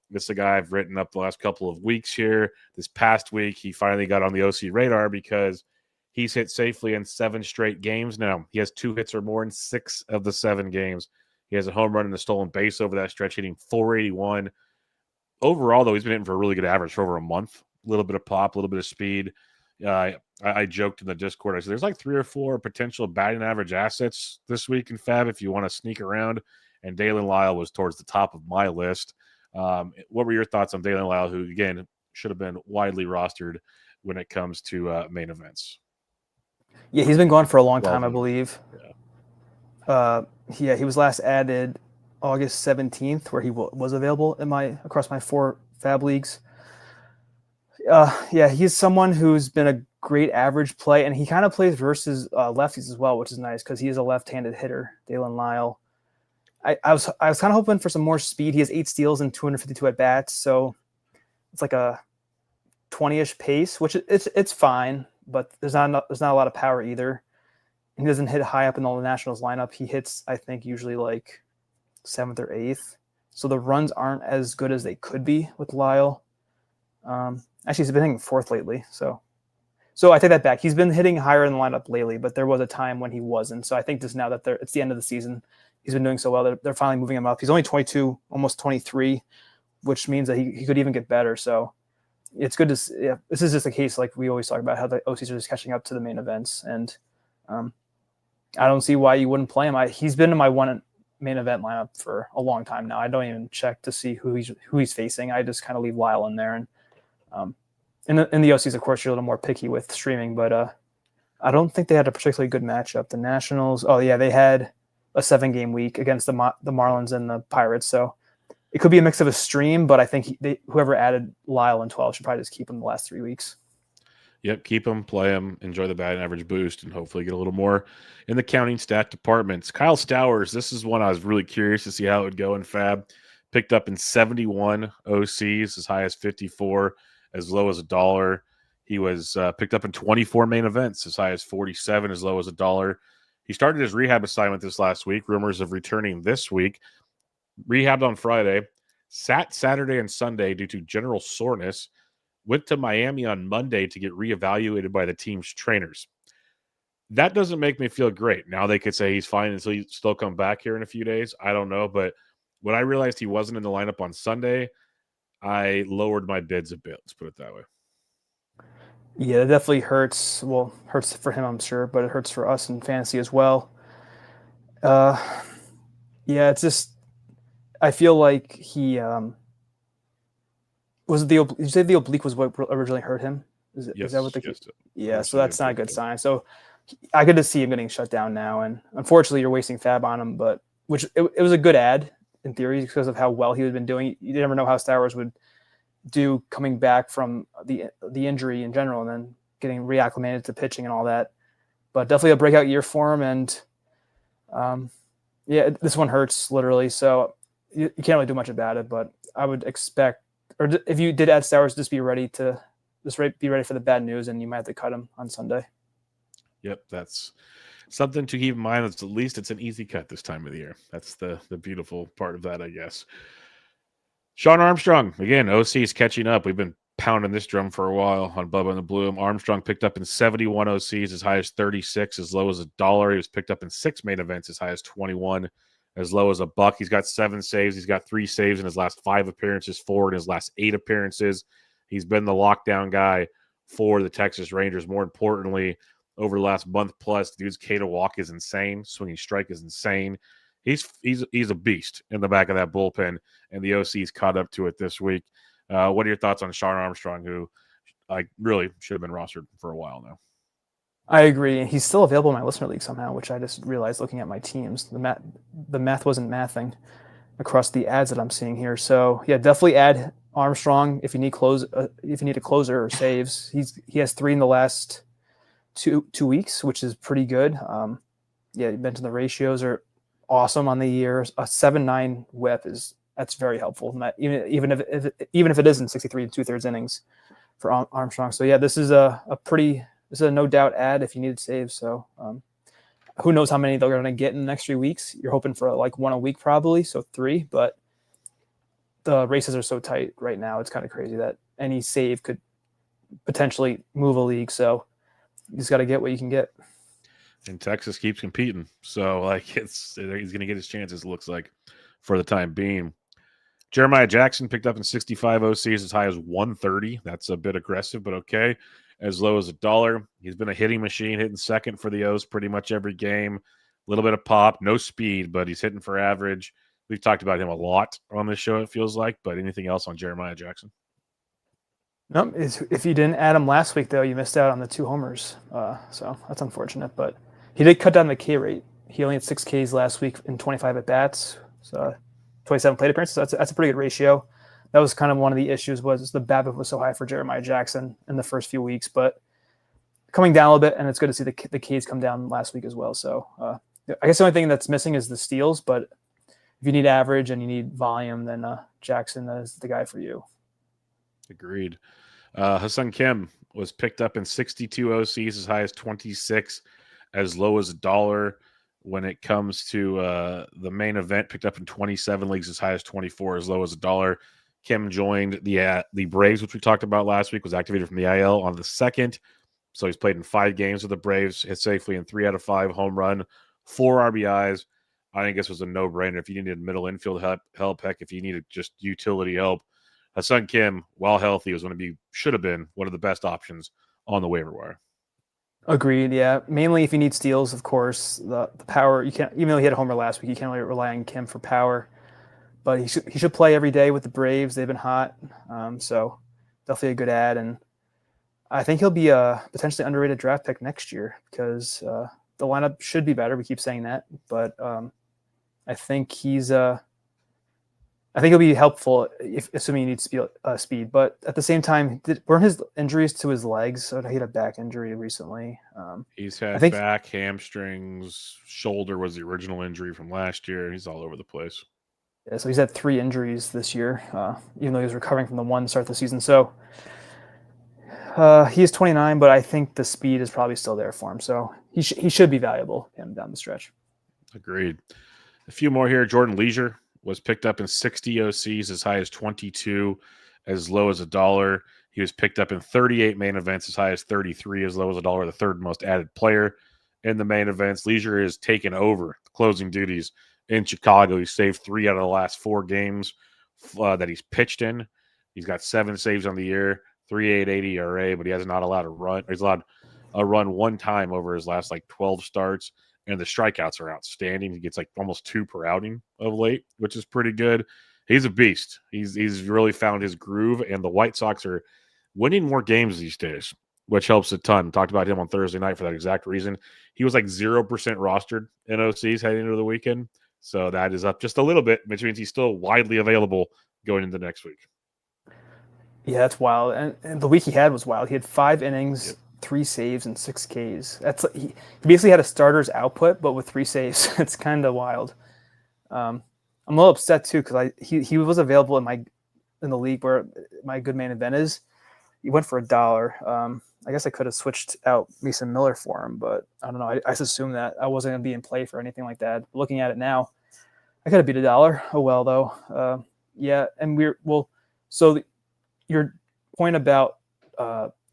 This is a guy I've written up the last couple of weeks here. This past week, he finally got on the OC radar because he's hit safely in 7 straight games now. He has 2 hits or more in 6 of the 7 games. He has a home run and a stolen base over that stretch, hitting .481. Overall, though, he's been hitting for a really good average for over a month. A little bit of pop, a little bit of speed. I joked in the Discord. I said there's like 3 or 4 potential batting average assets this week in FAAB if you want to sneak around. And Dalen Lyle was towards the top of my list. What were your thoughts on Dalen Lyle, who, again, should have been widely rostered when it comes to main events? Yeah, he's been gone for a long time, I believe. Yeah, he was last added August 17th, where he was available across my 4 FAAB leagues. Yeah, he's someone who's been a great average play, and he kind of plays versus lefties as well, which is nice because he is a left-handed hitter, Dalen Lyle. I was kind of hoping for some more speed. He has 8 steals and 252 at bats, so it's like a 20-ish pace, which it's fine, but there's not a lot of power either. And he doesn't hit high up in all the Nationals lineup. He hits, I think, usually like 7th or 8th, so the runs aren't as good as they could be with Lyle. Actually, he's been hitting 4th lately, so I take that back. He's been hitting higher in the lineup lately, but there was a time when he wasn't. So I think just now that it's the end of the season, he's been doing so well that they're finally moving him up. He's only 22, almost 23, which means that he could even get better. So it's good to see. Yeah, this is just a case like we always talk about how the OCs are just catching up to the main events, and I don't see why you wouldn't play him. He's been in my 1 main event lineup for a long time now. I don't even check to see who he's facing. I just kind of leave Lyle in there, and in the OCs, of course, you're a little more picky with streaming, but I don't think they had a particularly good matchup. The Nationals, they had a 7-game week against the Marlins and the Pirates, so it could be a mix of a stream, but I think whoever added Lyle in 12 should probably just keep him the last 3 weeks. Yep, keep him, play him, enjoy the batting average boost, and hopefully get a little more in the counting stat departments. Kyle Stowers, this is one I was really curious to see how it would go in FAAB. Picked up in 71 OCs, as high as 54, as low as $1. He was picked up in 24 main events, as high as 47, as low as $1. He started his rehab assignment this last week. Rumors of returning this week. Rehabbed on Friday, sat Saturday and Sunday due to general soreness. Went to Miami on Monday to get reevaluated by the team's trainers. That doesn't make me feel great. Now they could say he's fine until he still come back here in a few days. I don't know, but when I realized he wasn't in the lineup on Sunday, I lowered my bids a bit. Let's put it that way. Yeah, it definitely hurts. Well, hurts for him, I'm sure, but it hurts for us in fantasy as well. Uh, yeah, it's just I feel like he was it the you say the oblique was what originally hurt him? Is that what Yes, the yes. yeah? So Initially that's not a good impacted. sign. So I could just see him getting shut down now, and unfortunately, you're wasting fab on him. But it was a good ad in theory because of how well he had been doing. You never know how Star Wars would do coming back from the injury in general, and then getting reacclimated to pitching and all that. But definitely a breakout year for him, and yeah, this one hurts literally. So you can't really do much about it. But I would expect, or if you did add Star Wars, just be ready for the bad news, and you might have to cut him on Sunday. Yep, that's something to keep in mind. That's at least it's an easy cut this time of the year. That's the beautiful part of that, I guess. Sean Armstrong, again, OC is catching up. We've been pounding this drum for a while on Bubba and the Bloom. Armstrong picked up in 71 OCs, as high as 36, as low as $1. He was picked up in 6 main events, as high as 21, as low as $1. He's got 7 saves. He's got 3 saves in his last 5 appearances, 4 in his last 8 appearances. He's been the lockdown guy for the Texas Rangers. More importantly, over the last month plus, the dude's K to walk is insane. Swinging strike is insane. He's a beast in the back of that bullpen, and the OC's caught up to it this week. What are your thoughts on Sean Armstrong, who really should have been rostered for a while now? I agree. He's still available in my listener league somehow, which I just realized looking at my teams. The math wasn't mathing across the ads that I'm seeing here. So yeah, definitely add Armstrong if you need if you need a closer or saves. He has 3 in the last two weeks, which is pretty good. Yeah, you mentioned the ratios are awesome on the year. A 7.9 WHIP that's very helpful. Even if it isn't 63 2/3 innings for Armstrong. So yeah, this is a no doubt ad if you needed saves. So who knows how many they're going to get in the next 3 weeks? You're hoping for like 1 a week probably, so 3. But the races are so tight right now; it's kind of crazy that any save could potentially move a league. So you just got to get what you can get. And Texas keeps competing, so like he's going to get his chances. It looks like for the time being. Jeremiah Jackson picked up in 65 OCs, as high as 130. That's a bit aggressive, but okay. As low as $1. He's been a hitting machine, hitting second for the O's pretty much every game. A little bit of pop, no speed, but he's hitting for average. We've talked about him a lot on this show, it feels like. But anything else on Jeremiah Jackson? Nope. If you didn't add him last week, though, you missed out on the 2 homers. So that's unfortunate. But he did cut down the K rate. He only had 6 Ks last week in 25 at bats. So 27 plate appearances. So that's a pretty good ratio. That was kind of one of the issues, was the BABIP was so high for Jeremiah Jackson in the first few weeks, but coming down a little bit, and it's good to see the Ks come down last week as well. So I guess the only thing that's missing is the steals, but if you need average and you need volume, then Jackson is the guy for you. Agreed. Ha-Seong Kim was picked up in 62 OCs, as high as 26, as low as $1. When it comes to the main event, picked up in 27 leagues, as high as 24, as low as $1. Kim joined the Braves, which we talked about last week, was activated from the IL on the 2nd. So he's played in 5 games with the Braves, hit safely in 3 out of 5, home run, 4 RBIs. I think this was a no-brainer. If you needed middle infield help, heck, if you needed just utility help, Ha-Seong Kim, while healthy, should have been one of the best options on the waiver wire. Agreed. Yeah, mainly if you need steals, of course. The power, you can't. Even though he had a homer last week, you can't really rely on Kim for power. But he should play every day with the Braves. They've been hot, so definitely a good ad. And I think he'll be a potentially underrated draft pick next year because the lineup should be better. We keep saying that, but I think I think he'll be helpful assuming you need speed. But at the same time, weren't his injuries to his legs? So he had a back injury recently. He's had back, hamstrings, shoulder was the original injury from last year. He's all over the place. Yeah, so he's had 3 injuries this year, even though he was recovering from the one to start the season. So he is 29, but I think the speed is probably still there for him. So he should be valuable down the stretch. Agreed. A few more here. Jordan Leisure was picked up in 60 OCs, as high as 22, as low as $1. He was picked up in 38 main events, as high as 33, as low as $1, the 3rd most added player in the main events. Leisure has taken over closing duties in Chicago. He saved 3 out of the last 4 games that he's pitched in. He's got 7 saves on the year, 3.88 ERA, but he has not allowed a run. He's allowed a run one time over his last like 12 starts, and the strikeouts are outstanding. He gets like almost 2 per outing of late, which is pretty good. He's a beast. He's really found his groove, and the White Sox are winning more games these days, which helps a ton. Talked about him on Thursday night for that exact reason. He was like 0% rostered in OCs heading into the weekend, so that is up just a little bit, which means he's still widely available going into next week. Yeah, that's wild. And the week he had was wild. He had 5 innings, 3 saves, and 6 Ks. He basically had a starter's output, but with 3 saves. It's kind of wild. I'm a little upset too because he was available in the league where my good man event is. He went for $1. I guess I could have switched out Mason Miller for him, but I don't know. I just assumed that I wasn't going to be in play for anything like that. Looking at it now, I could have beat $1. Oh well, though. Yeah, and so your point about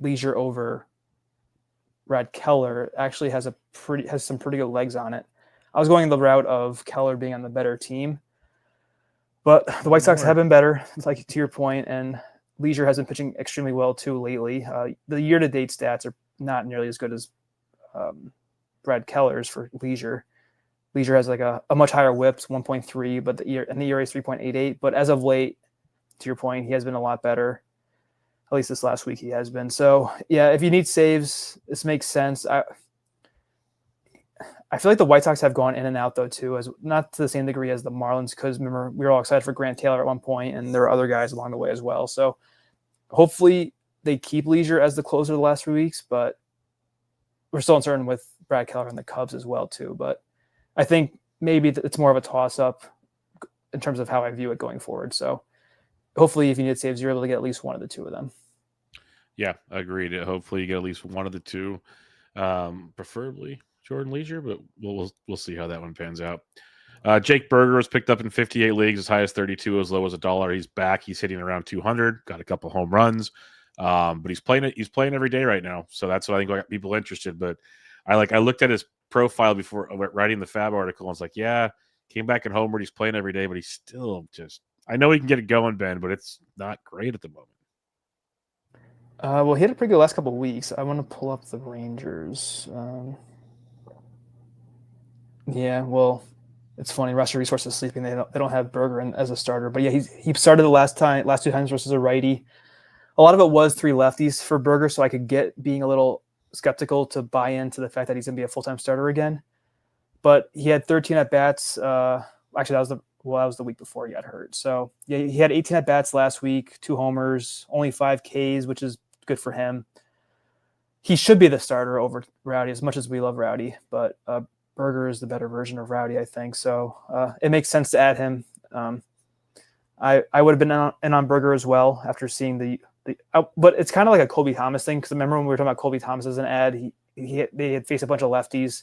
Leisure over Brad Keller actually has some pretty good legs on it. I was going the route of Keller being on the better team, but the White Sox have been better. It's like to your point, and Leisure has been pitching extremely well too lately. The year-to-date stats are not nearly as good as Brad Keller's for Leisure. Leisure has like a much higher WHIPs, 1.3, but the ERA is 3.88. But as of late, to your point, he has been a lot better. At least this last week he has been. So yeah, if you need saves, this makes sense. I feel like the White Sox have gone in and out though too, as not to the same degree as the Marlins, because remember we were all excited for Grant Taylor at one point, and there are other guys along the way as well. So hopefully they keep Leisure as the closer the last few weeks, but we're still uncertain with Brad Keller and the Cubs as well too. But I think maybe it's more of a toss-up in terms of how I view it going forward. So hopefully if you need saves, you're able to get at least one of the two of them. Yeah, agreed. Hopefully you get at least one of the two, preferably Jordan Leisure, but we'll see how that one pans out. Jake Berger was picked up in 58 leagues, as high as 32, as low as $1. He's back. He's hitting around 200, got a couple home runs, but he's playing every day right now. So that's what I think got people interested. But I looked at his profile before writing the FAAB article. And I was like, yeah, came back and homered. He's playing every day, but he's still just. I know he can get it going, Ben, but it's not great at the moment. Well, he had a pretty good last couple of weeks. I want to pull up the Rangers. Yeah, well, it's funny. Roster Resources sleeping. They don't have Berger as a starter, but yeah, he started the last 2 times versus a righty. A lot of it was 3 lefties for Berger, so I could get being a little skeptical to buy into the fact that he's going to be a full-time starter again. But he had 13 at bats. Actually, that was the week before he got hurt. So yeah, he had 18 at bats last week, 2 homers, only 5 Ks, which is good for him. He should be the starter over Rowdy, as much as we love Rowdy, but Berger is the better version of Rowdy, I think. So it makes sense to add him. I would have been in on Berger as well after seeing but it's kind of like a Colby Thomas thing, because remember when we were talking about Colby Thomas as an ad, they had faced a bunch of lefties,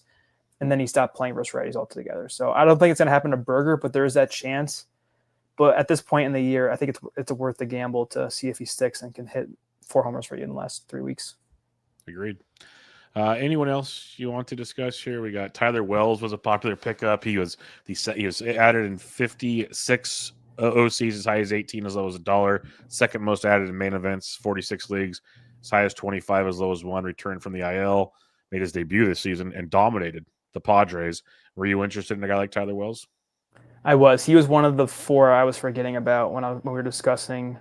and then he stopped playing versus righties altogether. So I don't think it's going to happen to Berger, but there is that chance. But at this point in the year, I think it's worth the gamble to see if he sticks and can hit 4 homers for you in the last 3 weeks. Agreed. Anyone else you want to discuss here? We got Tyler Wells was a popular pickup. He was added in 56 OCs, as high as 18, as low as $1. Second most added in main events, 46 leagues, as high as 25, as low as 1. Returned from the IL, made his debut this season, and dominated the Padres. Were you interested in a guy like Tyler Wells? I was. He was one of the 4 I was forgetting about when we were discussing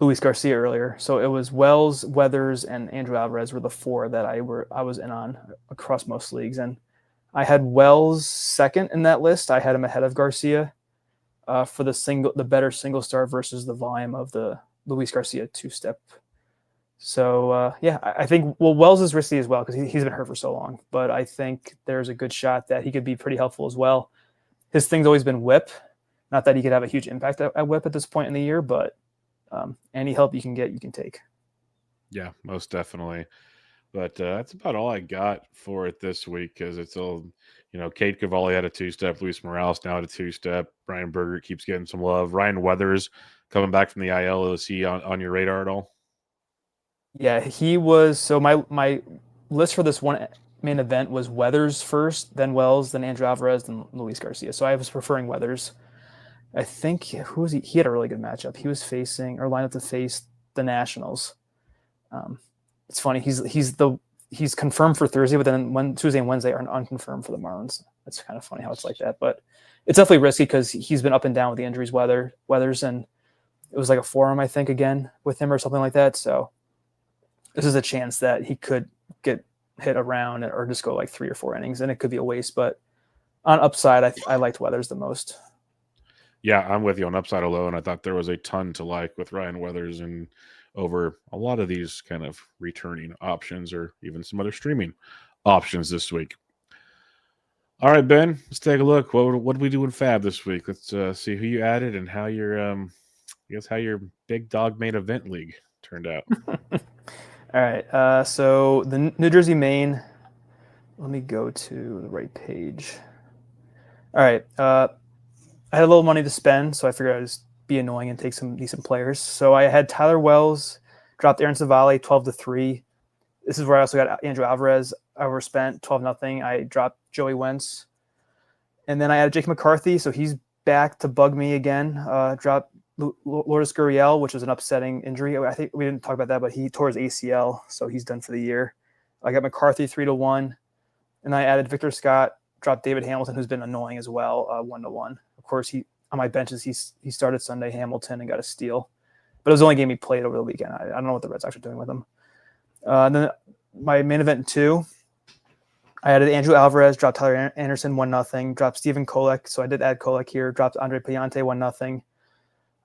Luis Garcia earlier. So it was Wells, Weathers, and Andrew Alvarez were the 4 that I was in on across most leagues. And I had Wells second in that list. I had him ahead of Garcia for the better single star versus the volume of the Luis Garcia 2-step. So yeah, I think Wells is risky as well because he's been hurt for so long. But I think there's a good shot that he could be pretty helpful as well. His thing's always been whip. Not that he could have a huge impact at whip at this point in the year, but any help you can get, you can take. Yeah, most definitely. But that's about all I got for it this week, because it's all, Cade Cavalli had a 2-step, Luis Morales now had a 2-step, Brian Berger keeps getting some love. Ryan Weathers coming back from the IL. Is he on your radar at all? Yeah, he was. So my list for this one main event was Weathers first, then Wells, then Andrew Alvarez, then Luis Garcia. So I was preferring Weathers. I think who was he? He had a really good matchup. He was facing or lined up to face the Nationals. It's funny. He's confirmed for Thursday, but then Tuesday and Wednesday are unconfirmed for the Marlins. It's kind of funny how it's like that, but it's definitely risky because he's been up and down with the injuries, weathers, and it was like a forearm, I think, again with him or something like that. So this is a chance that he could get hit around or just go like 3 or 4 innings, and it could be a waste. But on upside, I liked Weathers the most. Yeah, I'm with you on upside alone. I thought there was a ton to like with Ryan Weathers and over a lot of these kind of returning options or even some other streaming options this week. All right, Ben, let's take a look. What did we do in FAAB this week? Let's see who you added and how your how your big dog main event league turned out. All right. So the New Jersey main. Let me go to the right page. All right. I had a little money to spend, so I figured I'd just be annoying and take some decent players. So I had Tyler Wells, dropped Aaron Savali 12-3. This is where I also got Andrew Alvarez. I overspent 12-0. I dropped Joey Wentz. And then I had Jake McCarthy, so he's back to bug me again. Dropped Lourdes Gurriel, which was an upsetting injury. I think we didn't talk about that, but he tore his ACL, so he's done for the year. I got McCarthy 3-1. And I added Victor Scott, dropped David Hamilton, who's been annoying as well, 1-1. Of course, on my benches, he started Sunday Hamilton and got a steal. But it was the only game he played over the weekend. I don't know what the Red Sox are doing with him. Then my main event in 2, I added Andrew Alvarez, dropped Tyler Anderson 1-0, dropped Stephen Kolek. So I did add Kolek here, dropped Andre Payante 1-0.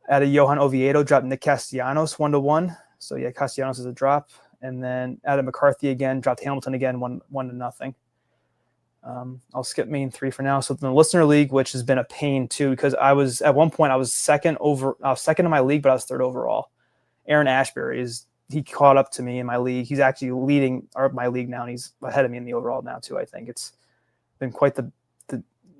Added Johan Oviedo, dropped Nick Castellanos 1-1. So yeah, Castellanos is a drop. And then added McCarthy again, dropped Hamilton again 1-0. I'll skip main 3 for now. So the listener league, which has been a pain too, because at one point I was second in my league, but I was 3rd overall. Aaron Ashbury he caught up to me in my league. He's actually leading my league now, and he's ahead of me in the overall now too. I think it's been quite the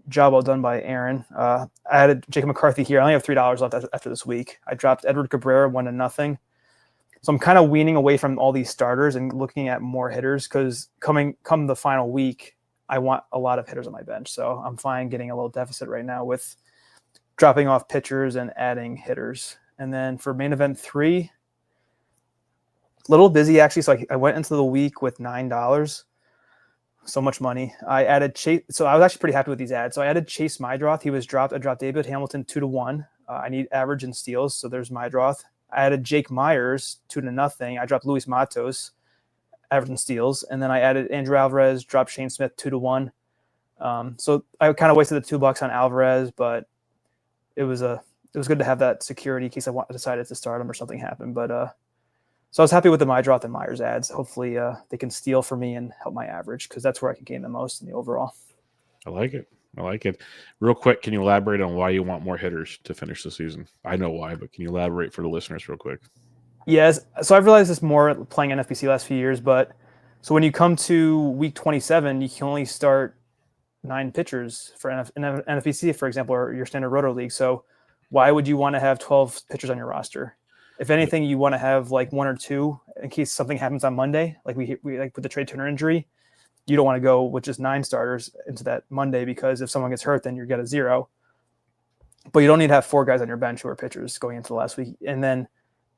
job well done by Aaron. I added Jacob McCarthy here. I only have $3 left after this week. I dropped Edward Cabrera 1-0. So I'm kind of weaning away from all these starters and looking at more hitters because come the final week, I want a lot of hitters on my bench. So I'm fine getting a little deficit right now with dropping off pitchers and adding hitters. And then for main event 3, a little busy actually. So I went into the week with $9. So much money. I added Chase. So I was actually pretty happy with these ads. So I added Chase Mydroth. He was dropped. I dropped David Hamilton 2-1. I need average and steals. So there's Mydroth. I added Jake Myers 2-0. I dropped Luis Matos, average and steals. And then I added Andrew Alvarez, dropped Shane Smith 2-1. So I kind of wasted the $2 on Alvarez, but it was good to have that security in case I decided to start him or something happened. But so I was happy with the Mydroth and Myers ads. Hopefully they can steal for me and help my average because that's where I can gain the most in the overall. I like it. Real quick, can you elaborate on why you want more hitters to finish the season? I know why, but can you elaborate for the listeners real quick? Yes. So I've realized this more playing NFBC last few years, but so when you come to week 27, you can only start 9 pitchers for NFBC, for example, or your standard roto league. So why would you want to have 12 pitchers on your roster? If anything, you want to have like 1 or 2 in case something happens on Monday, like we like with the Trey Turner injury. You don't want to go with just 9 starters into that Monday because if someone gets hurt, then you get a 0. But you don't need to have 4 guys on your bench who are pitchers going into the last week. And then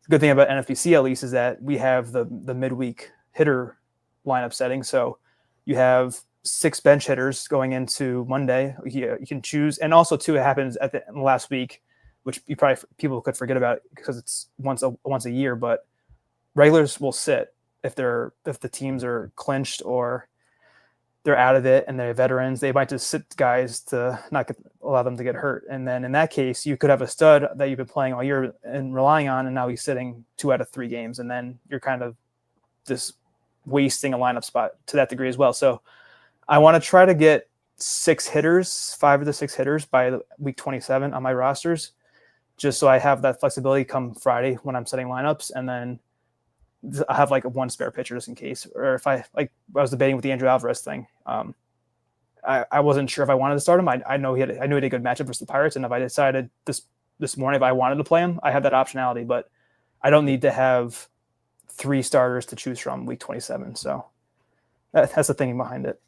the good thing about NFBC at least is that we have the midweek hitter lineup setting. So you have 6 bench hitters going into Monday. You can choose, and also too, it happens in the last week, which people could forget about because it's once a year. But regulars will sit if the teams are clinched or they're out of it and they're veterans. They might just sit guys to not allow them to get hurt. And then in that case, you could have a stud that you've been playing all year and relying on, and now he's sitting 2 out of 3 games, and then you're kind of just wasting a lineup spot to that degree as well. So I want to try to get 5 of the 6 hitters by week 27 on my rosters, just so I have that flexibility come Friday when I'm setting lineups, and then I have like 1 spare pitcher just in case. Or if I was debating with the Andrew Alvarez thing, I wasn't sure if I wanted to start him. I knew he had a good matchup versus the Pirates, and if I decided this morning if I wanted to play him, I have that optionality. But I don't need to have 3 starters to choose from week 27. So that's the thinking behind it.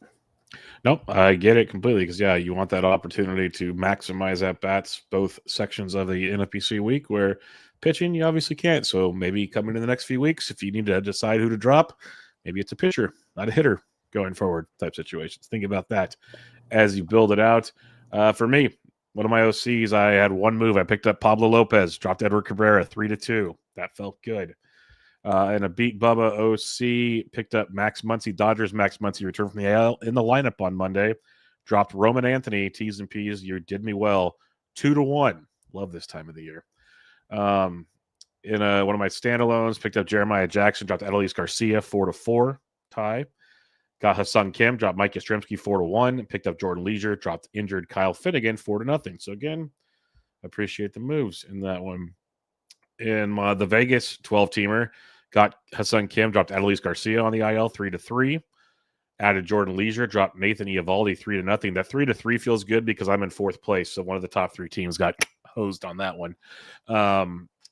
Nope, I get it completely because, you want that opportunity to maximize at-bats, both sections of the NFBC week where Pitching, you obviously can't. So maybe coming in the next few weeks, if you need to decide who to drop, maybe it's a pitcher, not a hitter going forward type situations. Think about that as you build it out. For me, one of my OCs, I had one move. I picked up Pablo Lopez, dropped Edward Cabrera 3-2. That felt good. And a beat Bubba OC, picked up Max Muncy, Dodgers Max Muncy, returned from the AL in the lineup on Monday. Dropped Roman Anthony, T's and P's. You did me well. 2-1. Love this time of the year. In one of my standalones, picked up Jeremiah Jackson, dropped Adolis Garcia 4-4 tie. Got Hassan Kim, dropped Mike Yastrzemski 4-1. Picked up Jordan Leisure, dropped injured Kyle Finnegan 4-0. So again, appreciate the moves in that one. In the Vegas 12-teamer, got Hassan Kim, dropped Adolis Garcia on the IL 3-3. Added Jordan Leisure, dropped Nathan Eovaldi 3-0. That 3-3 feels good because I'm in fourth place, so one of the top three teams got hosed on that one.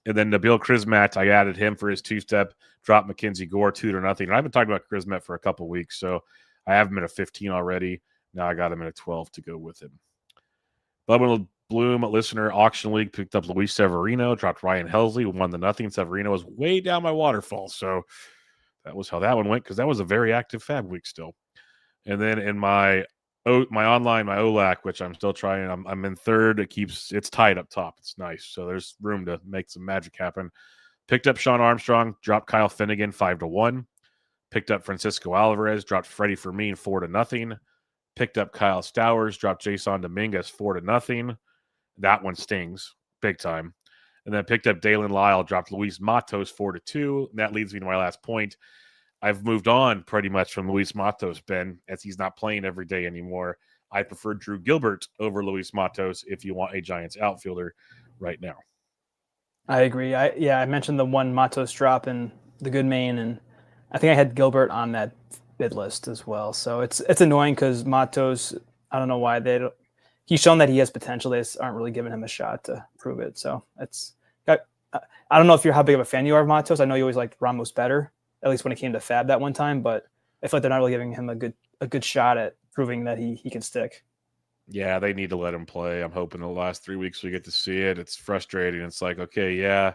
And then Nabil Krismat, I added him for his two-step, dropped Mackenzie Gore 2-0. And I've been talking about Krismat for a couple weeks, so I have him at a 15 already. Now I got him at a 12 to go with him. Bubba Bloom listener auction league picked up Luis Severino, dropped Ryan Helsley, won the nothing. Severino was way down my waterfall, so that was how that one went because that was a very active FAAB week still. And then in my online, my OLAC, which I'm still trying. I'm in third. It's tight up top. It's nice. So there's room to make some magic happen. Picked up Sean Armstrong, dropped Kyle Finnegan 5-1. Picked up Francisco Alvarez, dropped Freddie Fermin 4-0. Picked up Kyle Stowers, dropped Jason Dominguez 4-0. That one stings big time. And then picked up Dalen Lyle, dropped Luis Matos 4-2. And that leads me to my last point. I've moved on pretty much from Luis Matos, Ben, as he's not playing every day anymore. I prefer Drew Gilbert over Luis Matos if you want a Giants outfielder right now. I agree. I mentioned the one Matos drop in the good main, and I think I had Gilbert on that bid list as well. So it's annoying because Matos, I don't know why he's shown that he has potential. They just aren't really giving him a shot to prove it. So I don't know how big of a fan you are of Matos. I know you always liked Ramos better, at least when it came to FAAB that one time, but I feel like they're not really giving him a good shot at proving that he can stick. Yeah, they need to let him play. I'm hoping the last 3 weeks we get to see it. It's frustrating. It's like, okay, yeah,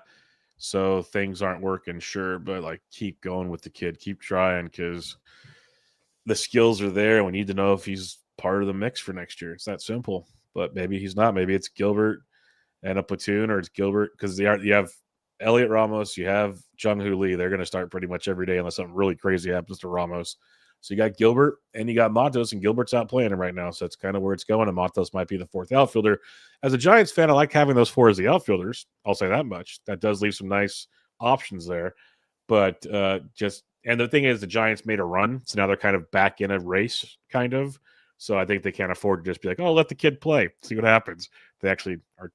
so things aren't working, sure, but like keep going with the kid. Keep trying because the skills are there. We need to know if he's part of the mix for next year. It's that simple. But maybe he's not. Maybe it's Gilbert and a platoon, or it's Gilbert because you have Elliot Ramos, you have Jung-Hoo Lee. They're going to start pretty much every day unless something really crazy happens to Ramos. So you got Gilbert and you got Matos, and Gilbert's out playing him right now. So that's kind of where it's going. And Matos might be the fourth outfielder. As a Giants fan, I like having those four as the outfielders. I'll say that much. That does leave some nice options there. But and the thing is, the Giants made a run. So now they're kind of back in a race, kind of. So I think they can't afford to just be like, oh, let the kid play, see what happens. They actually are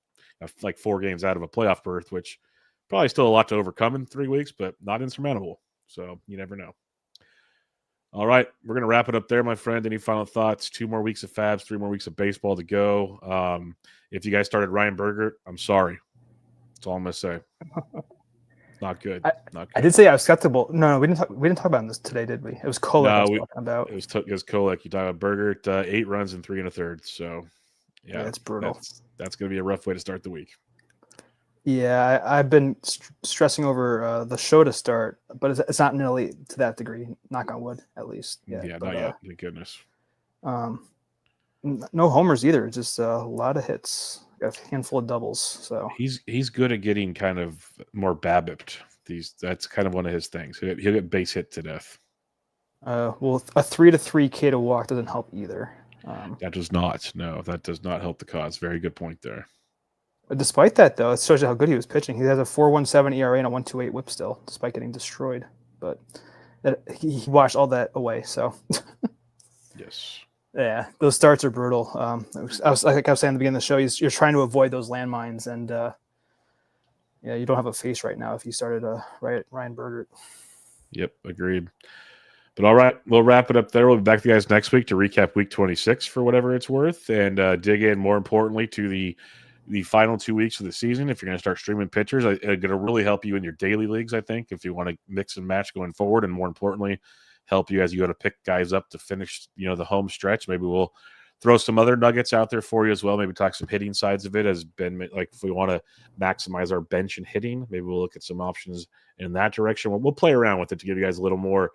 like 4 games out of a playoff berth, which probably still a lot to overcome in 3 weeks, but not insurmountable. So you never know. All right, we're going to wrap it up there, my friend. Any final thoughts? 2 more weeks of FAABs, 3 more weeks of baseball to go. If you guys started Ryan Bergert, I'm sorry. That's all I'm going to say. Not good. Not good. I did say I was skeptical. No, we didn't talk about this today, did we? It was Kolek I was talking about. It was Kolek. You talked about Bergert, 8 runs in 3 1/3. So, yeah, that's brutal. That's going to be a rough way to start the week. Yeah, I've been stressing over the show to start, but it's not nearly to that degree. Knock on wood, at least. Yeah, not yet. Thank goodness. No homers either. Just a lot of hits. Got a handful of doubles. So he's good at getting kind of more BABIP'd. That's kind of one of his things. He'll get base hit to death. Well, a 3-3 K to walk doesn't help either. That does not. No, that does not help the cause. Very good point there. Despite that, though, it shows you how good he was pitching. He has a 4.17 ERA and a 1.28 WHIP still, despite getting destroyed. But he washed all that away. So, yes, yeah, those starts are brutal. I was saying at the beginning of the show, you're trying to avoid those landmines, and yeah, you don't have a face right now if you started Ryan Bergert. Yep, agreed. But all right, we'll wrap it up there. We'll be back to you guys next week to recap Week 26 for whatever it's worth, and dig in more importantly to the final 2 weeks of the season. If you're going to start streaming pitchers, it's going to really help you in your daily leagues, I think, if you want to mix and match going forward, and more importantly, help you as you go to pick guys up to finish, the home stretch. Maybe we'll throw some other nuggets out there for you as well. Maybe talk some hitting sides of it, as Ben, like if we want to maximize our bench and hitting, maybe we'll look at some options in that direction. We'll play around with it to give you guys a little more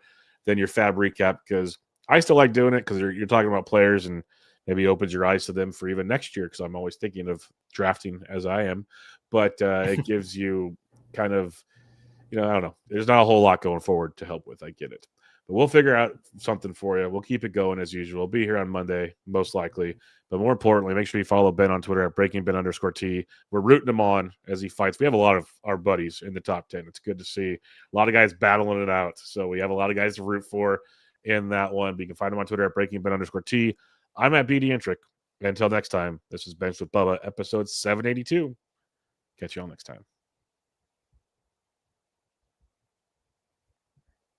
than your FAAB recap, because I still like doing it, because you're talking about players and maybe opens your eyes to them for even next year, because I'm always thinking of drafting as I am. But it gives you kind of, I don't know. There's not a whole lot going forward to help with. I get it. But we'll figure out something for you. We'll keep it going as usual. We'll be here on Monday, most likely. But more importantly, make sure you follow Ben on Twitter at BreakingBen_T. We're rooting him on as he fights. We have a lot of our buddies in the top 10. It's good to see a lot of guys battling it out. So we have a lot of guys to root for in that one. But you can find him on Twitter at BreakingBen_T. I'm at BD Intric. Until next time, this is Bench with Bubba, episode 782. Catch you all next time.